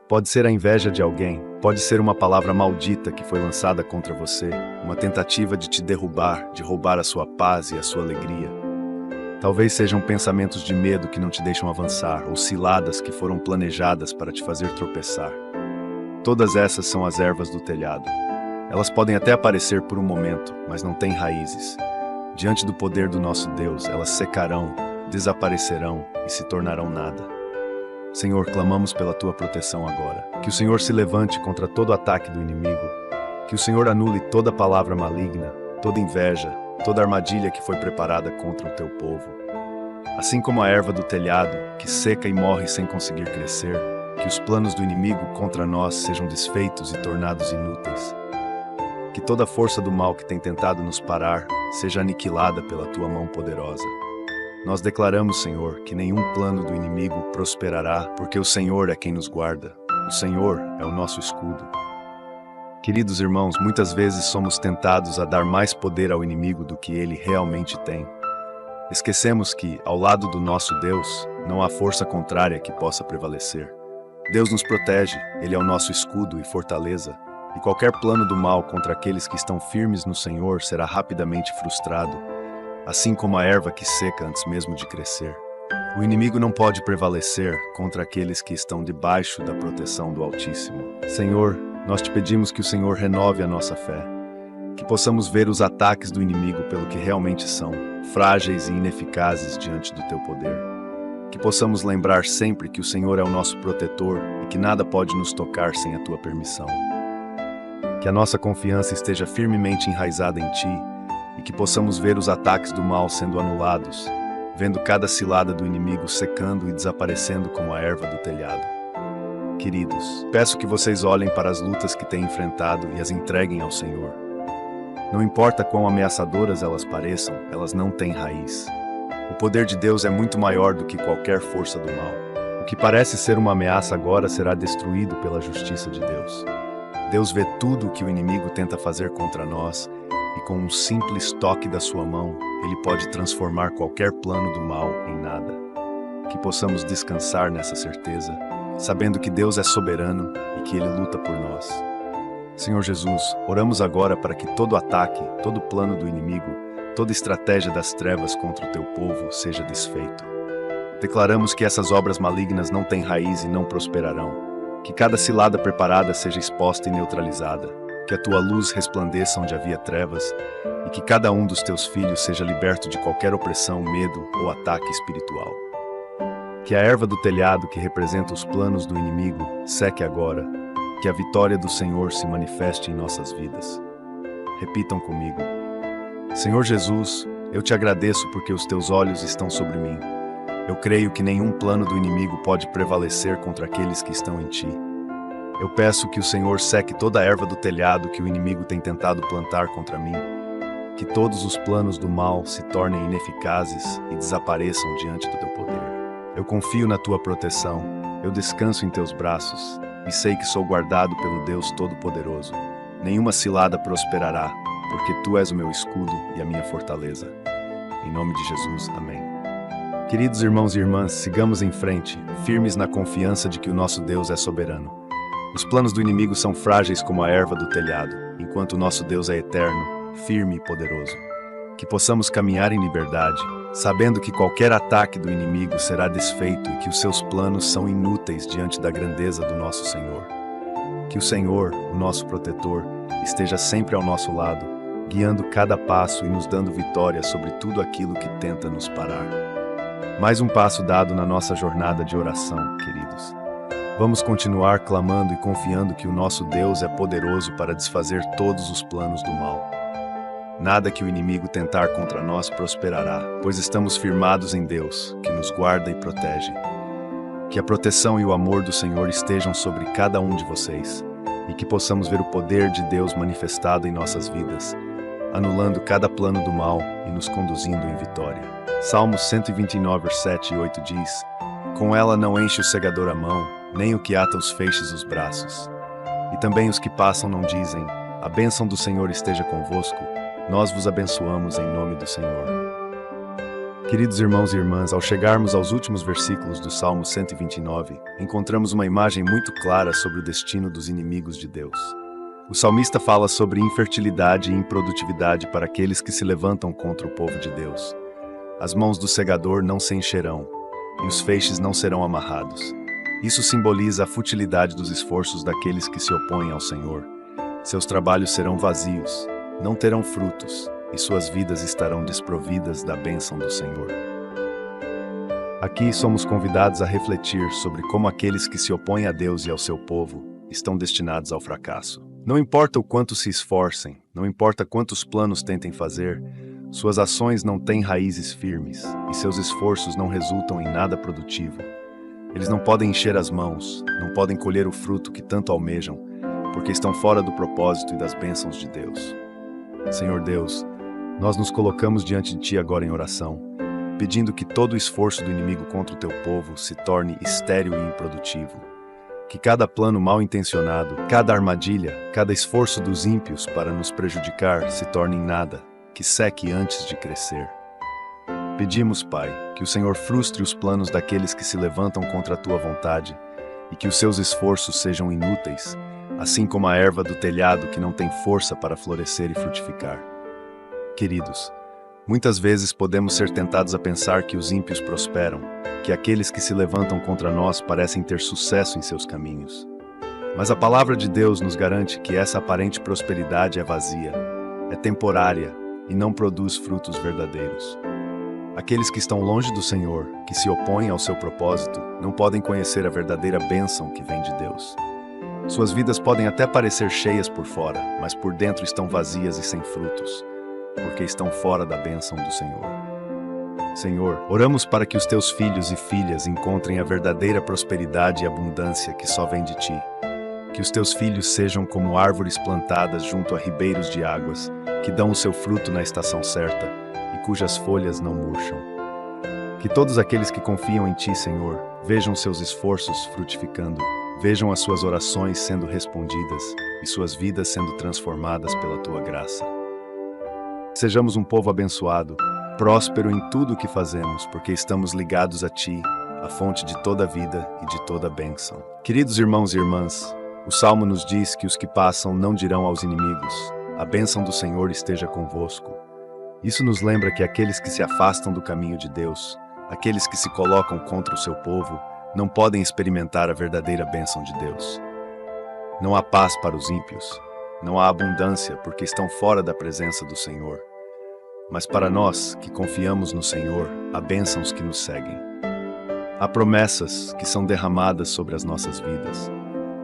Speaker 1: Pode ser a inveja de alguém, pode ser uma palavra maldita que foi lançada contra você, uma tentativa de te derrubar, de roubar a sua paz e a sua alegria. Talvez sejam pensamentos de medo que não te deixam avançar, ou ciladas que foram planejadas para te fazer tropeçar. Todas essas são as ervas do telhado. Elas podem até aparecer por um momento, mas não têm raízes. Diante do poder do nosso Deus, elas secarão, desaparecerão e se tornarão nada. Senhor, clamamos pela tua proteção agora. Que o Senhor se levante contra todo ataque do inimigo. Que o Senhor anule toda palavra maligna, toda inveja, toda armadilha que foi preparada contra o teu povo. Assim como a erva do telhado, que seca e morre sem conseguir crescer, que os planos do inimigo contra nós sejam desfeitos e tornados inúteis. Que toda a força do mal que tem tentado nos parar seja aniquilada pela tua mão poderosa. Nós declaramos, Senhor, que nenhum plano do inimigo prosperará, porque o Senhor é quem nos guarda. O Senhor é o nosso escudo. Queridos irmãos, muitas vezes somos tentados a dar mais poder ao inimigo do que ele realmente tem. Esquecemos que, ao lado do nosso Deus, não há força contrária que possa prevalecer. Deus nos protege, Ele é o nosso escudo e fortaleza, e qualquer plano do mal contra aqueles que estão firmes no Senhor será rapidamente frustrado, assim como a erva que seca antes mesmo de crescer. O inimigo não pode prevalecer contra aqueles que estão debaixo da proteção do Altíssimo. Senhor, nós te pedimos que o Senhor renove a nossa fé, que possamos ver os ataques do inimigo pelo que realmente são, frágeis e ineficazes diante do teu poder. Que possamos lembrar sempre que o Senhor é o nosso protetor e que nada pode nos tocar sem a tua permissão. Que a nossa confiança esteja firmemente enraizada em ti e que possamos ver os ataques do mal sendo anulados, vendo cada cilada do inimigo secando e desaparecendo como a erva do telhado. Queridos, peço que vocês olhem para as lutas que têm enfrentado e as entreguem ao Senhor. Não importa quão ameaçadoras elas pareçam, elas não têm raiz. O poder de Deus é muito maior do que qualquer força do mal. O que parece ser uma ameaça agora será destruído pela justiça de Deus. Deus vê tudo o que o inimigo tenta fazer contra nós e com um simples toque da sua mão, ele pode transformar qualquer plano do mal em nada. Que possamos descansar nessa certeza, sabendo que Deus é soberano e que Ele luta por nós. Senhor Jesus, oramos agora para que todo ataque, todo plano do inimigo, toda estratégia das trevas contra o Teu povo seja desfeito. Declaramos que essas obras malignas não têm raiz e não prosperarão. Que cada cilada preparada seja exposta e neutralizada, que a Tua luz resplandeça onde havia trevas e que cada um dos Teus filhos seja liberto de qualquer opressão, medo ou ataque espiritual. Que a erva do telhado que representa os planos do inimigo seque agora, que a vitória do Senhor se manifeste em nossas vidas. Repitam comigo. Senhor Jesus, eu Te agradeço porque os Teus olhos estão sobre mim. Eu creio que nenhum plano do inimigo pode prevalecer contra aqueles que estão em Ti. Eu peço que o Senhor seque toda a erva do telhado que o inimigo tem tentado plantar contra mim. Que todos os planos do mal se tornem ineficazes e desapareçam diante do Teu poder. Eu confio na Tua proteção, eu descanso em Teus braços e sei que sou guardado pelo Deus Todo-Poderoso. Nenhuma cilada prosperará, porque Tu és o meu escudo e a minha fortaleza. Em nome de Jesus, amém. Queridos irmãos e irmãs, sigamos em frente, firmes na confiança de que o nosso Deus é soberano. Os planos do inimigo são frágeis como a erva do telhado, enquanto o nosso Deus é eterno, firme e poderoso. Que possamos caminhar em liberdade, sabendo que qualquer ataque do inimigo será desfeito e que os seus planos são inúteis diante da grandeza do nosso Senhor. Que o Senhor, o nosso protetor, esteja sempre ao nosso lado, guiando cada passo e nos dando vitória sobre tudo aquilo que tenta nos parar. Mais um passo dado na nossa jornada de oração, queridos. Vamos continuar clamando e confiando que o nosso Deus é poderoso para desfazer todos os planos do mal. Nada que o inimigo tentar contra nós prosperará, pois estamos firmados em Deus, que nos guarda e protege. Que a proteção e o amor do Senhor estejam sobre cada um de vocês, e que possamos ver o poder de Deus manifestado em nossas vidas, anulando cada plano do mal e nos conduzindo em vitória. Salmos 129, vers 7 e 8 diz: Com ela não enche o segador a mão, nem o que ata os feixes os braços. E também os que passam não dizem: A bênção do Senhor esteja convosco. Nós vos abençoamos em nome do Senhor. Queridos irmãos e irmãs, ao chegarmos aos últimos versículos do Salmo 129, encontramos uma imagem muito clara sobre o destino dos inimigos de Deus. O salmista fala sobre infertilidade e improdutividade para aqueles que se levantam contra o povo de Deus. As mãos do segador não se encherão, e os feixes não serão amarrados. Isso simboliza a futilidade dos esforços daqueles que se opõem ao Senhor. Seus trabalhos serão vazios, não terão frutos, e suas vidas estarão desprovidas da bênção do Senhor. Aqui somos convidados a refletir sobre como aqueles que se opõem a Deus e ao seu povo estão destinados ao fracasso. Não importa o quanto se esforcem, não importa quantos planos tentem fazer, suas ações não têm raízes firmes e seus esforços não resultam em nada produtivo. Eles não podem encher as mãos, não podem colher o fruto que tanto almejam, porque estão fora do propósito e das bênçãos de Deus. Senhor Deus, nós nos colocamos diante de Ti agora em oração, pedindo que todo o esforço do inimigo contra o Teu povo se torne estéril e improdutivo. Que cada plano mal intencionado, cada armadilha, cada esforço dos ímpios para nos prejudicar se torne em nada, que seque antes de crescer. Pedimos, Pai, que o Senhor frustre os planos daqueles que se levantam contra a Tua vontade e que os seus esforços sejam inúteis, assim como a erva do telhado que não tem força para florescer e frutificar. Queridos, muitas vezes podemos ser tentados a pensar que os ímpios prosperam, que aqueles que se levantam contra nós parecem ter sucesso em seus caminhos. Mas a palavra de Deus nos garante que essa aparente prosperidade é vazia, é temporária e não produz frutos verdadeiros. Aqueles que estão longe do Senhor, que se opõem ao seu propósito, não podem conhecer a verdadeira bênção que vem de Deus. Suas vidas podem até parecer cheias por fora, mas por dentro estão vazias e sem frutos, porque estão fora da bênção do Senhor. Senhor, oramos para que os Teus filhos e filhas encontrem a verdadeira prosperidade e abundância que só vem de Ti. Que os teus filhos sejam como árvores plantadas junto a ribeiros de águas, que dão o seu fruto na estação certa e cujas folhas não murcham. Que todos aqueles que confiam em Ti, Senhor, vejam seus esforços frutificando, vejam as suas orações sendo respondidas e suas vidas sendo transformadas pela Tua graça. Sejamos um povo abençoado, próspero em tudo o que fazemos, porque estamos ligados a Ti, a fonte de toda a vida e de toda a bênção. Queridos irmãos e irmãs, o Salmo nos diz que os que passam não dirão aos inimigos: a bênção do Senhor esteja convosco. Isso nos lembra que aqueles que se afastam do caminho de Deus, aqueles que se colocam contra o seu povo, não podem experimentar a verdadeira bênção de Deus. Não há paz para os ímpios, não há abundância porque estão fora da presença do Senhor. Mas para nós, que confiamos no Senhor, há bênçãos que nos seguem. Há promessas que são derramadas sobre as nossas vidas.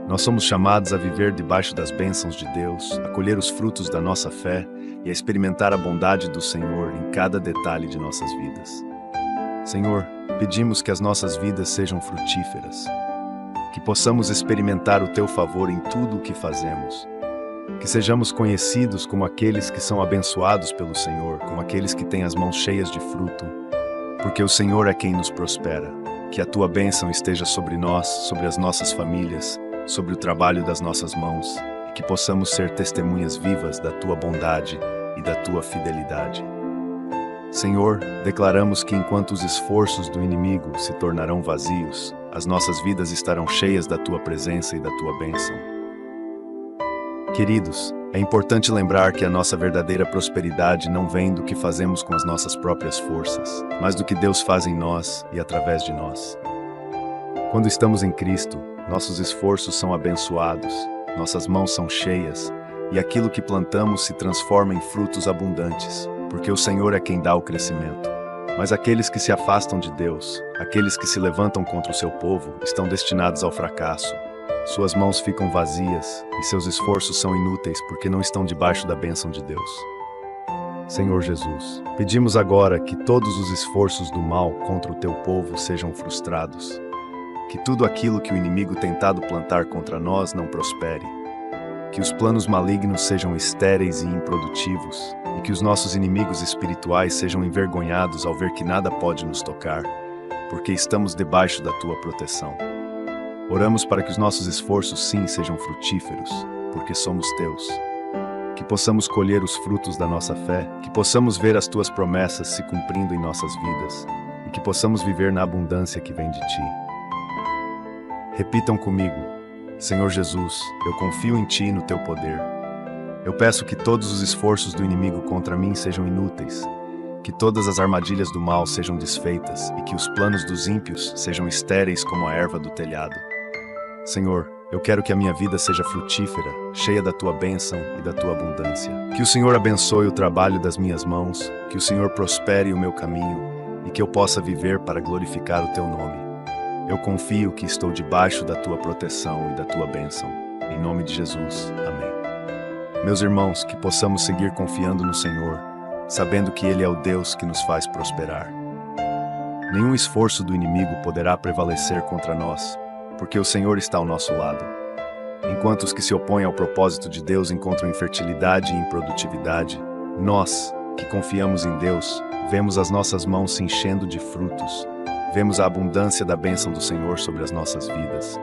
Speaker 1: Nós somos chamados a viver debaixo das bênçãos de Deus, a colher os frutos da nossa fé e a experimentar a bondade do Senhor em cada detalhe de nossas vidas. Senhor, pedimos que as nossas vidas sejam frutíferas, que possamos experimentar o Teu favor em tudo o que fazemos, que sejamos conhecidos como aqueles que são abençoados pelo Senhor, como aqueles que têm as mãos cheias de fruto, porque o Senhor é quem nos prospera. Que a Tua bênção esteja sobre nós, sobre as nossas famílias, sobre o trabalho das nossas mãos, e que possamos ser testemunhas vivas da Tua bondade e da Tua fidelidade. Senhor, declaramos que enquanto os esforços do inimigo se tornarão vazios, as nossas vidas estarão cheias da Tua presença e da Tua bênção. Queridos, é importante lembrar que a nossa verdadeira prosperidade não vem do que fazemos com as nossas próprias forças, mas do que Deus faz em nós e através de nós. Quando estamos em Cristo, nossos esforços são abençoados, nossas mãos são cheias, e aquilo que plantamos se transforma em frutos abundantes, porque o Senhor é quem dá o crescimento. Mas aqueles que se afastam de Deus, aqueles que se levantam contra o seu povo, estão destinados ao fracasso. Suas mãos ficam vazias e seus esforços são inúteis porque não estão debaixo da bênção de Deus. Senhor Jesus, pedimos agora que todos os esforços do mal contra o Teu povo sejam frustrados. Que tudo aquilo que o inimigo tentado plantar contra nós não prospere. Que os planos malignos sejam estéreis e improdutivos, e que os nossos inimigos espirituais sejam envergonhados ao ver que nada pode nos tocar, porque estamos debaixo da Tua proteção. Oramos para que os nossos esforços sim sejam frutíferos, porque somos Teus. Que possamos colher os frutos da nossa fé, que possamos ver as Tuas promessas se cumprindo em nossas vidas, e que possamos viver na abundância que vem de Ti. Repitam comigo: Senhor Jesus, eu confio em Ti e no Teu poder. Eu peço que todos os esforços do inimigo contra mim sejam inúteis, que todas as armadilhas do mal sejam desfeitas e que os planos dos ímpios sejam estéreis como a erva do telhado. Senhor, eu quero que a minha vida seja frutífera, cheia da Tua bênção e da Tua abundância. Que o Senhor abençoe o trabalho das minhas mãos, que o Senhor prospere o meu caminho e que eu possa viver para glorificar o Teu nome. Eu confio que estou debaixo da Tua proteção e da Tua bênção. Em nome de Jesus. Amém. Meus irmãos, que possamos seguir confiando no Senhor, sabendo que Ele é o Deus que nos faz prosperar. Nenhum esforço do inimigo poderá prevalecer contra nós, porque o Senhor está ao nosso lado. Enquanto os que se opõem ao propósito de Deus encontram infertilidade e improdutividade, nós, que confiamos em Deus, vemos as nossas mãos se enchendo de frutos, vemos a abundância da bênção do Senhor sobre as nossas vidas.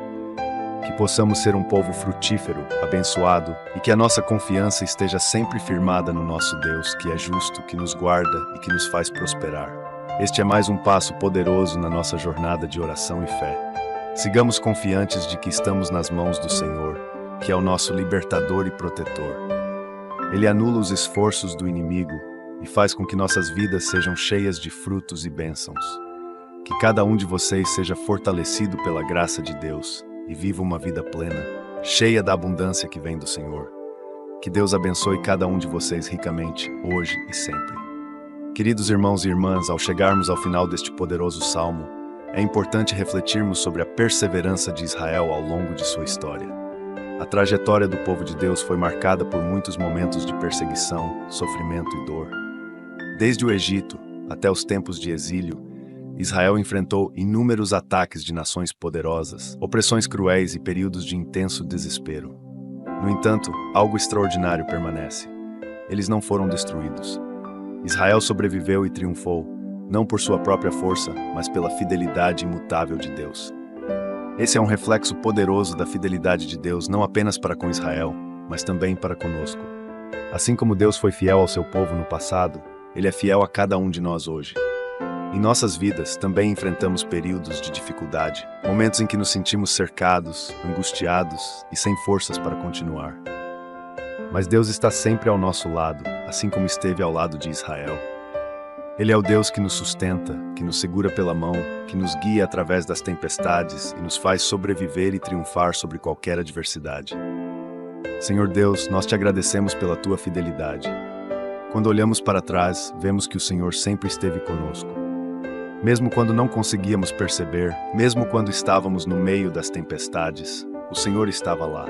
Speaker 1: Que possamos ser um povo frutífero, abençoado, e que a nossa confiança esteja sempre firmada no nosso Deus, que é justo, que nos guarda e que nos faz prosperar. Este é mais um passo poderoso na nossa jornada de oração e fé. Sigamos confiantes de que estamos nas mãos do Senhor, que é o nosso libertador e protetor. Ele anula os esforços do inimigo e faz com que nossas vidas sejam cheias de frutos e bênçãos. Que cada um de vocês seja fortalecido pela graça de Deus e viva uma vida plena, cheia da abundância que vem do Senhor. Que Deus abençoe cada um de vocês ricamente, hoje e sempre. Queridos irmãos e irmãs, ao chegarmos ao final deste poderoso salmo, é importante refletirmos sobre a perseverança de Israel ao longo de sua história. A trajetória do povo de Deus foi marcada por muitos momentos de perseguição, sofrimento e dor. Desde o Egito até os tempos de exílio, Israel enfrentou inúmeros ataques de nações poderosas, opressões cruéis e períodos de intenso desespero. No entanto, algo extraordinário permanece. Eles não foram destruídos. Israel sobreviveu e triunfou, não por sua própria força, mas pela fidelidade imutável de Deus. Esse é um reflexo poderoso da fidelidade de Deus não apenas para com Israel, mas também para conosco. Assim como Deus foi fiel ao seu povo no passado, Ele é fiel a cada um de nós hoje. Em nossas vidas, também enfrentamos períodos de dificuldade, momentos em que nos sentimos cercados, angustiados e sem forças para continuar. Mas Deus está sempre ao nosso lado, assim como esteve ao lado de Israel. Ele é o Deus que nos sustenta, que nos segura pela mão, que nos guia através das tempestades e nos faz sobreviver e triunfar sobre qualquer adversidade. Senhor Deus, nós te agradecemos pela tua fidelidade. Quando olhamos para trás, vemos que o Senhor sempre esteve conosco. Mesmo quando não conseguíamos perceber, mesmo quando estávamos no meio das tempestades, o Senhor estava lá.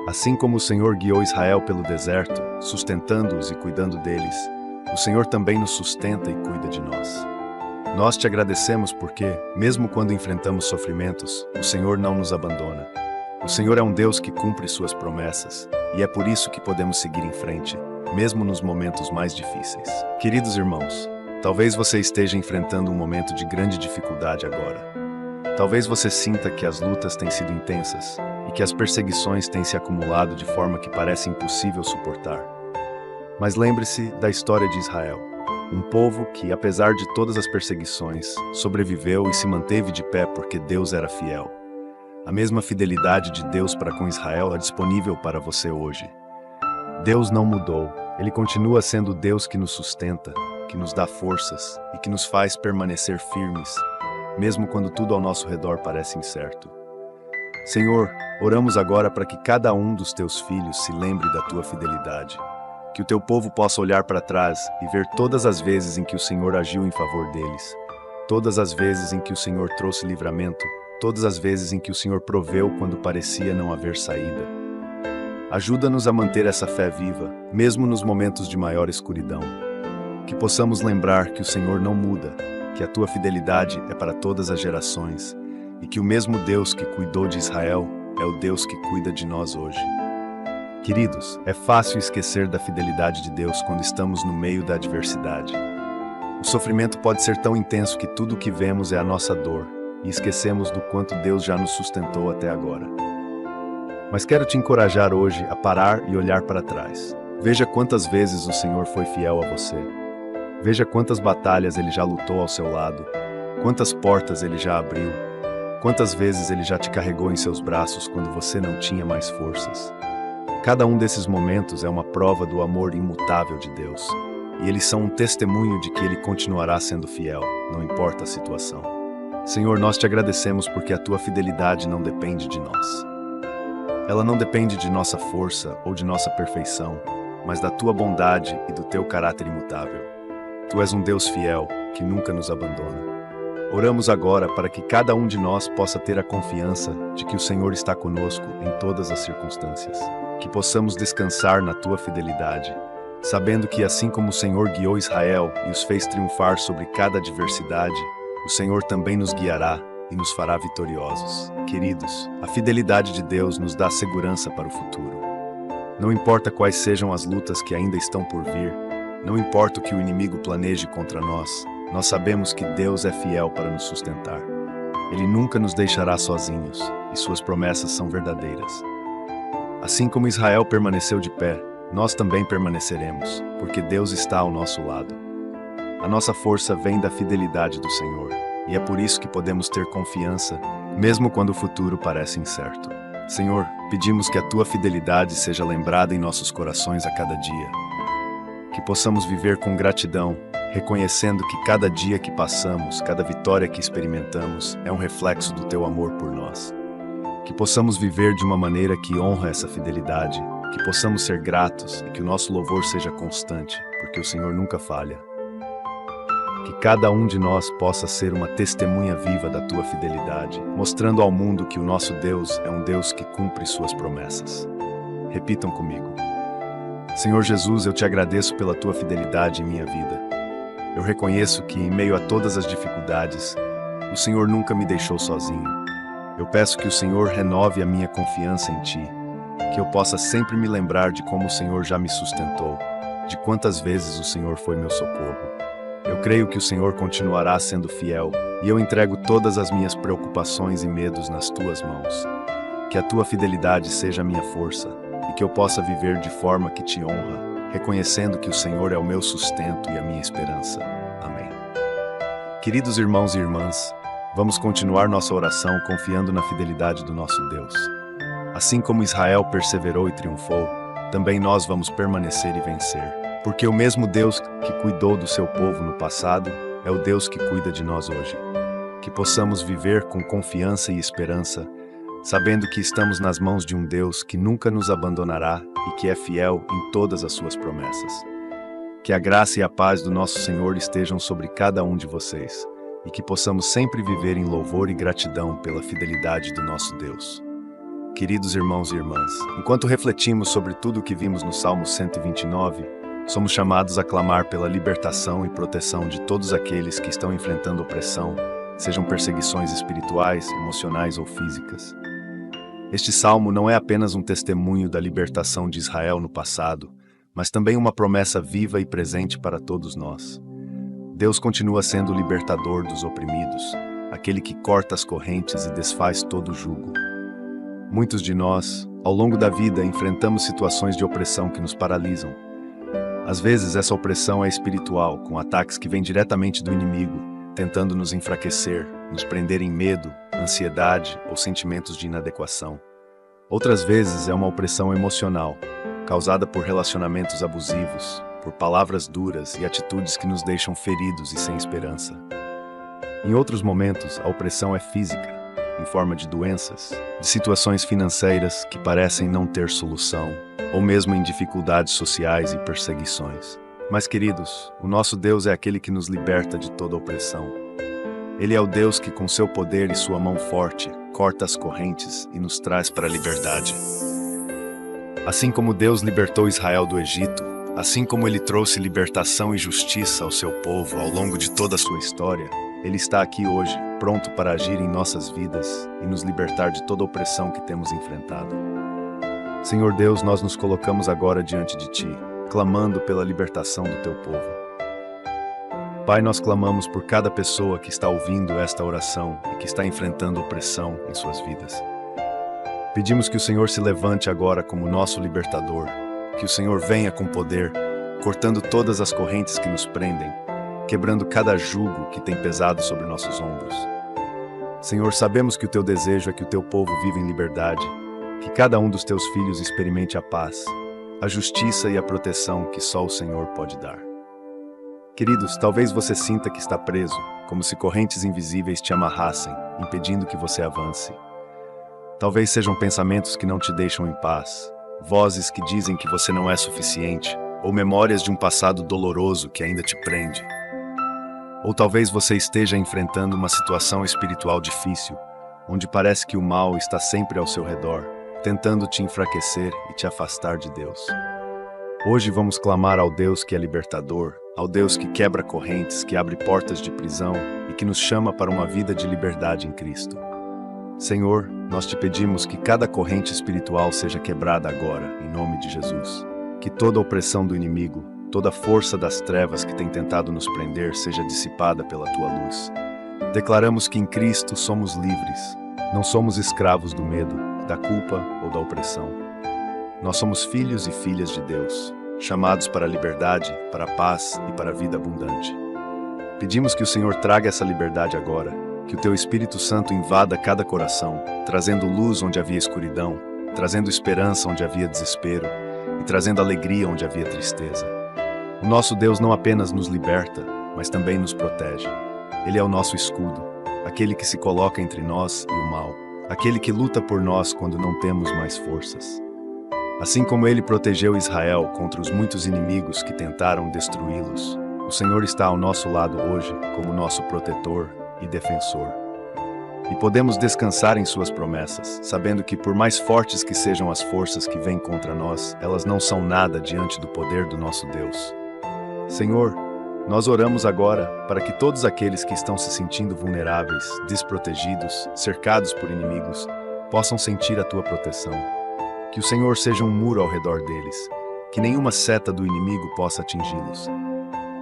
Speaker 1: Assim como o Senhor guiou Israel pelo deserto, sustentando-os e cuidando deles, o Senhor também nos sustenta e cuida de nós. Nós te agradecemos porque, mesmo quando enfrentamos sofrimentos, o Senhor não nos abandona. O Senhor é um Deus que cumpre suas promessas, e é por isso que podemos seguir em frente, mesmo nos momentos mais difíceis. Queridos irmãos, talvez você esteja enfrentando um momento de grande dificuldade agora. Talvez você sinta que as lutas têm sido intensas e que as perseguições têm se acumulado de forma que parece impossível suportar. Mas lembre-se da história de Israel, um povo que, apesar de todas as perseguições, sobreviveu e se manteve de pé porque Deus era fiel. A mesma fidelidade de Deus para com Israel é disponível para você hoje. Deus não mudou, Ele continua sendo o Deus que nos sustenta, que nos dá forças e que nos faz permanecer firmes, mesmo quando tudo ao nosso redor parece incerto. Senhor, oramos agora para que cada um dos teus filhos se lembre da tua fidelidade, que o teu povo possa olhar para trás e ver todas as vezes em que o Senhor agiu em favor deles, todas as vezes em que o Senhor trouxe livramento, todas as vezes em que o Senhor proveu quando parecia não haver saída. Ajuda-nos a manter essa fé viva, mesmo nos momentos de maior escuridão. Que possamos lembrar que o Senhor não muda, que a tua fidelidade é para todas as gerações e que o mesmo Deus que cuidou de Israel é o Deus que cuida de nós hoje. Queridos, é fácil esquecer da fidelidade de Deus quando estamos no meio da adversidade. O sofrimento pode ser tão intenso que tudo o que vemos é a nossa dor e esquecemos do quanto Deus já nos sustentou até agora. Mas quero te encorajar hoje a parar e olhar para trás. Veja quantas vezes o Senhor foi fiel a você. Veja quantas batalhas Ele já lutou ao seu lado, quantas portas Ele já abriu, quantas vezes Ele já te carregou em seus braços quando você não tinha mais forças. Cada um desses momentos é uma prova do amor imutável de Deus, e eles são um testemunho de que Ele continuará sendo fiel, não importa a situação. Senhor, nós te agradecemos porque a tua fidelidade não depende de nós. Ela não depende de nossa força ou de nossa perfeição, mas da tua bondade e do teu caráter imutável. Tu és um Deus fiel, que nunca nos abandona. Oramos agora para que cada um de nós possa ter a confiança de que o Senhor está conosco em todas as circunstâncias. Que possamos descansar na tua fidelidade, sabendo que assim como o Senhor guiou Israel e os fez triunfar sobre cada adversidade, o Senhor também nos guiará e nos fará vitoriosos. Queridos, a fidelidade de Deus nos dá segurança para o futuro. Não importa quais sejam as lutas que ainda estão por vir, não importa o que o inimigo planeje contra nós sabemos que Deus é fiel para nos sustentar. Ele nunca nos deixará sozinhos, e suas promessas são verdadeiras. Assim como Israel permaneceu de pé, nós também permaneceremos, porque Deus está ao nosso lado. A nossa força vem da fidelidade do Senhor, e é por isso que podemos ter confiança, mesmo quando o futuro parece incerto. Senhor, pedimos que a tua fidelidade seja lembrada em nossos corações a cada dia. Que possamos viver com gratidão, reconhecendo que cada dia que passamos, cada vitória que experimentamos, é um reflexo do teu amor por nós. Que possamos viver de uma maneira que honra essa fidelidade, que possamos ser gratos e que o nosso louvor seja constante, porque o Senhor nunca falha. Que cada um de nós possa ser uma testemunha viva da tua fidelidade, mostrando ao mundo que o nosso Deus é um Deus que cumpre suas promessas. Repitam comigo. Senhor Jesus, eu te agradeço pela tua fidelidade em minha vida. Eu reconheço que, em meio a todas as dificuldades, o Senhor nunca me deixou sozinho. Eu peço que o Senhor renove a minha confiança em Ti, que eu possa sempre me lembrar de como o Senhor já me sustentou, de quantas vezes o Senhor foi meu socorro. Eu creio que o Senhor continuará sendo fiel, e eu entrego todas as minhas preocupações e medos nas Tuas mãos. Que a Tua fidelidade seja a minha força, e que eu possa viver de forma que Te honra, reconhecendo que o Senhor é o meu sustento e a minha esperança. Amém. Queridos irmãos e irmãs, vamos continuar nossa oração confiando na fidelidade do nosso Deus. Assim como Israel perseverou e triunfou, também nós vamos permanecer e vencer. Porque o mesmo Deus que cuidou do seu povo no passado é o Deus que cuida de nós hoje. Que possamos viver com confiança e esperança, sabendo que estamos nas mãos de um Deus que nunca nos abandonará e que é fiel em todas as suas promessas. Que a graça e a paz do nosso Senhor estejam sobre cada um de vocês e que possamos sempre viver em louvor e gratidão pela fidelidade do nosso Deus. Queridos irmãos e irmãs, enquanto refletimos sobre tudo o que vimos no Salmo 129, somos chamados a clamar pela libertação e proteção de todos aqueles que estão enfrentando opressão, sejam perseguições espirituais, emocionais ou físicas. Este salmo não é apenas um testemunho da libertação de Israel no passado, mas também uma promessa viva e presente para todos nós. Deus continua sendo o libertador dos oprimidos, aquele que corta as correntes e desfaz todo o jugo. Muitos de nós, ao longo da vida, enfrentamos situações de opressão que nos paralisam. Às vezes, essa opressão é espiritual, com ataques que vêm diretamente do inimigo, tentando nos enfraquecer, nos prender em medo, ansiedade ou sentimentos de inadequação. Outras vezes é uma opressão emocional, causada por relacionamentos abusivos, por palavras duras e atitudes que nos deixam feridos e sem esperança. Em outros momentos, a opressão é física, em forma de doenças, de situações financeiras que parecem não ter solução, ou mesmo em dificuldades sociais e perseguições. Mas, queridos, o nosso Deus é aquele que nos liberta de toda opressão. Ele é o Deus que, com seu poder e sua mão forte, corta as correntes e nos traz para a liberdade. Assim como Deus libertou Israel do Egito, assim como Ele trouxe libertação e justiça ao seu povo ao longo de toda a sua história, Ele está aqui hoje, pronto para agir em nossas vidas e nos libertar de toda a opressão que temos enfrentado. Senhor Deus, nós nos colocamos agora diante de Ti, clamando pela libertação do Teu povo. Pai, nós clamamos por cada pessoa que está ouvindo esta oração e que está enfrentando opressão em suas vidas. Pedimos que o Senhor se levante agora como nosso libertador, que o Senhor venha com poder, cortando todas as correntes que nos prendem, quebrando cada jugo que tem pesado sobre nossos ombros. Senhor, sabemos que o Teu desejo é que o Teu povo viva em liberdade, que cada um dos Teus filhos experimente a paz, a justiça e a proteção que só o Senhor pode dar. Queridos, talvez você sinta que está preso, como se correntes invisíveis te amarrassem, impedindo que você avance. Talvez sejam pensamentos que não te deixam em paz, vozes que dizem que você não é suficiente, ou memórias de um passado doloroso que ainda te prende. Ou talvez você esteja enfrentando uma situação espiritual difícil, onde parece que o mal está sempre ao seu redor, tentando te enfraquecer e te afastar de Deus. Hoje vamos clamar ao Deus que é libertador, ao Deus que quebra correntes, que abre portas de prisão e que nos chama para uma vida de liberdade em Cristo. Senhor, nós te pedimos que cada corrente espiritual seja quebrada agora, em nome de Jesus. Que toda opressão do inimigo, toda força das trevas que tem tentado nos prender seja dissipada pela Tua luz. Declaramos que em Cristo somos livres, não somos escravos do medo, da culpa ou da opressão. Nós somos filhos e filhas de Deus, chamados para a liberdade, para a paz e para a vida abundante. Pedimos que o Senhor traga essa liberdade agora, que o Teu Espírito Santo invada cada coração, trazendo luz onde havia escuridão, trazendo esperança onde havia desespero e trazendo alegria onde havia tristeza. O nosso Deus não apenas nos liberta, mas também nos protege. Ele é o nosso escudo, aquele que se coloca entre nós e o mal, aquele que luta por nós quando não temos mais forças. Assim como Ele protegeu Israel contra os muitos inimigos que tentaram destruí-los, o Senhor está ao nosso lado hoje como nosso protetor e defensor. E podemos descansar em Suas promessas, sabendo que por mais fortes que sejam as forças que vêm contra nós, elas não são nada diante do poder do nosso Deus. Senhor, Nós oramos agora para que todos aqueles que estão se sentindo vulneráveis, desprotegidos, cercados por inimigos, possam sentir a tua proteção. Que o Senhor seja um muro ao redor deles, que nenhuma seta do inimigo possa atingi-los.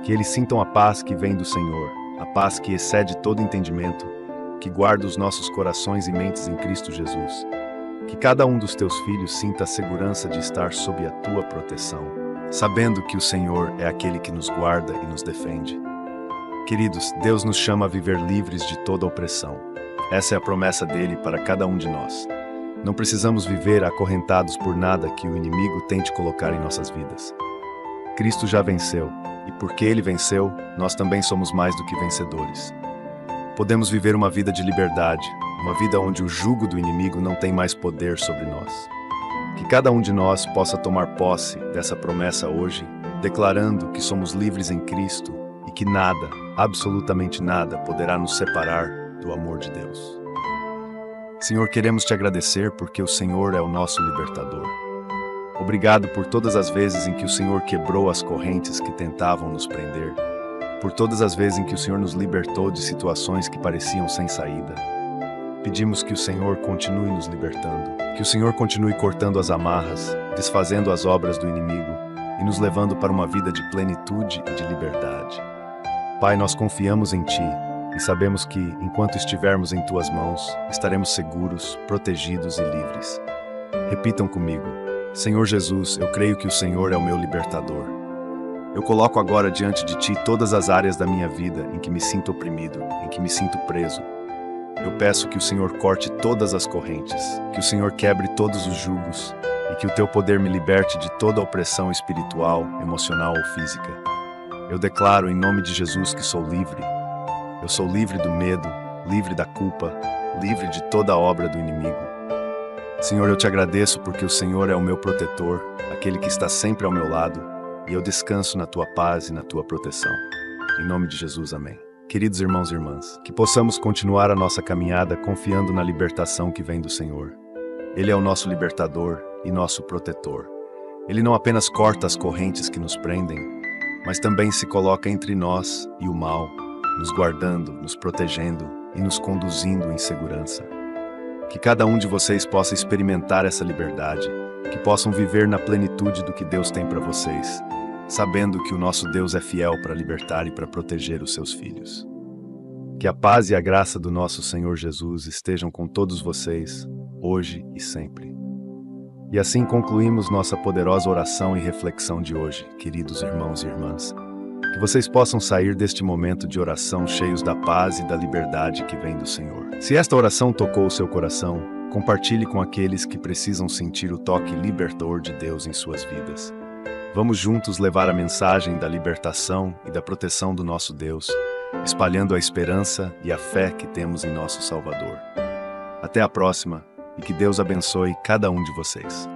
Speaker 1: Que eles sintam a paz que vem do Senhor, a paz que excede todo entendimento, que guarda os nossos corações e mentes em Cristo Jesus. Que cada um dos teus filhos sinta a segurança de estar sob a tua proteção, sabendo que o Senhor é aquele que nos guarda e nos defende. Queridos, Deus nos chama a viver livres de toda opressão. Essa é a promessa dele para cada um de nós. Não precisamos viver acorrentados por nada que o inimigo tente colocar em nossas vidas. Cristo já venceu, e porque ele venceu, nós também somos mais do que vencedores. Podemos viver uma vida de liberdade, uma vida onde o jugo do inimigo não tem mais poder sobre nós. Que cada um de nós possa tomar posse dessa promessa hoje, declarando que somos livres em Cristo e que nada, absolutamente nada, poderá nos separar do amor de Deus. Senhor, queremos te agradecer porque o Senhor é o nosso libertador. Obrigado por todas as vezes em que o Senhor quebrou as correntes que tentavam nos prender, por todas as vezes em que o Senhor nos libertou de situações que pareciam sem saída. Pedimos que o Senhor continue nos libertando, que o Senhor continue cortando as amarras, desfazendo as obras do inimigo e nos levando para uma vida de plenitude e de liberdade. Pai, nós confiamos em Ti e sabemos que, enquanto estivermos em Tuas mãos, estaremos seguros, protegidos e livres. Repitam comigo: Senhor Jesus, eu creio que o Senhor é o meu libertador. Eu coloco agora diante de Ti todas as áreas da minha vida em que me sinto oprimido, em que me sinto preso. Eu peço que o Senhor corte todas as correntes, que o Senhor quebre todos os jugos e que o Teu poder me liberte de toda opressão espiritual, emocional ou física. Eu declaro em nome de Jesus que sou livre. Eu sou livre do medo, livre da culpa, livre de toda a obra do inimigo. Senhor, eu te agradeço porque o Senhor é o meu protetor, aquele que está sempre ao meu lado, e eu descanso na Tua paz e na Tua proteção. Em nome de Jesus, amém. Queridos irmãos e irmãs, que possamos continuar a nossa caminhada confiando na libertação que vem do Senhor. Ele é o nosso libertador e nosso protetor. Ele não apenas corta as correntes que nos prendem, mas também se coloca entre nós e o mal, nos guardando, nos protegendo e nos conduzindo em segurança. Que cada um de vocês possa experimentar essa liberdade, que possam viver na plenitude do que Deus tem para vocês, sabendo que o nosso Deus é fiel para libertar e para proteger os seus filhos. Que a paz e a graça do nosso Senhor Jesus estejam com todos vocês, hoje e sempre. E assim concluímos nossa poderosa oração e reflexão de hoje, queridos irmãos e irmãs. Que vocês possam sair deste momento de oração cheios da paz e da liberdade que vem do Senhor. Se esta oração tocou o seu coração, compartilhe com aqueles que precisam sentir o toque libertador de Deus em suas vidas. Vamos juntos levar a mensagem da libertação e da proteção do nosso Deus, espalhando a esperança e a fé que temos em nosso Salvador. Até a próxima e que Deus abençoe cada um de vocês.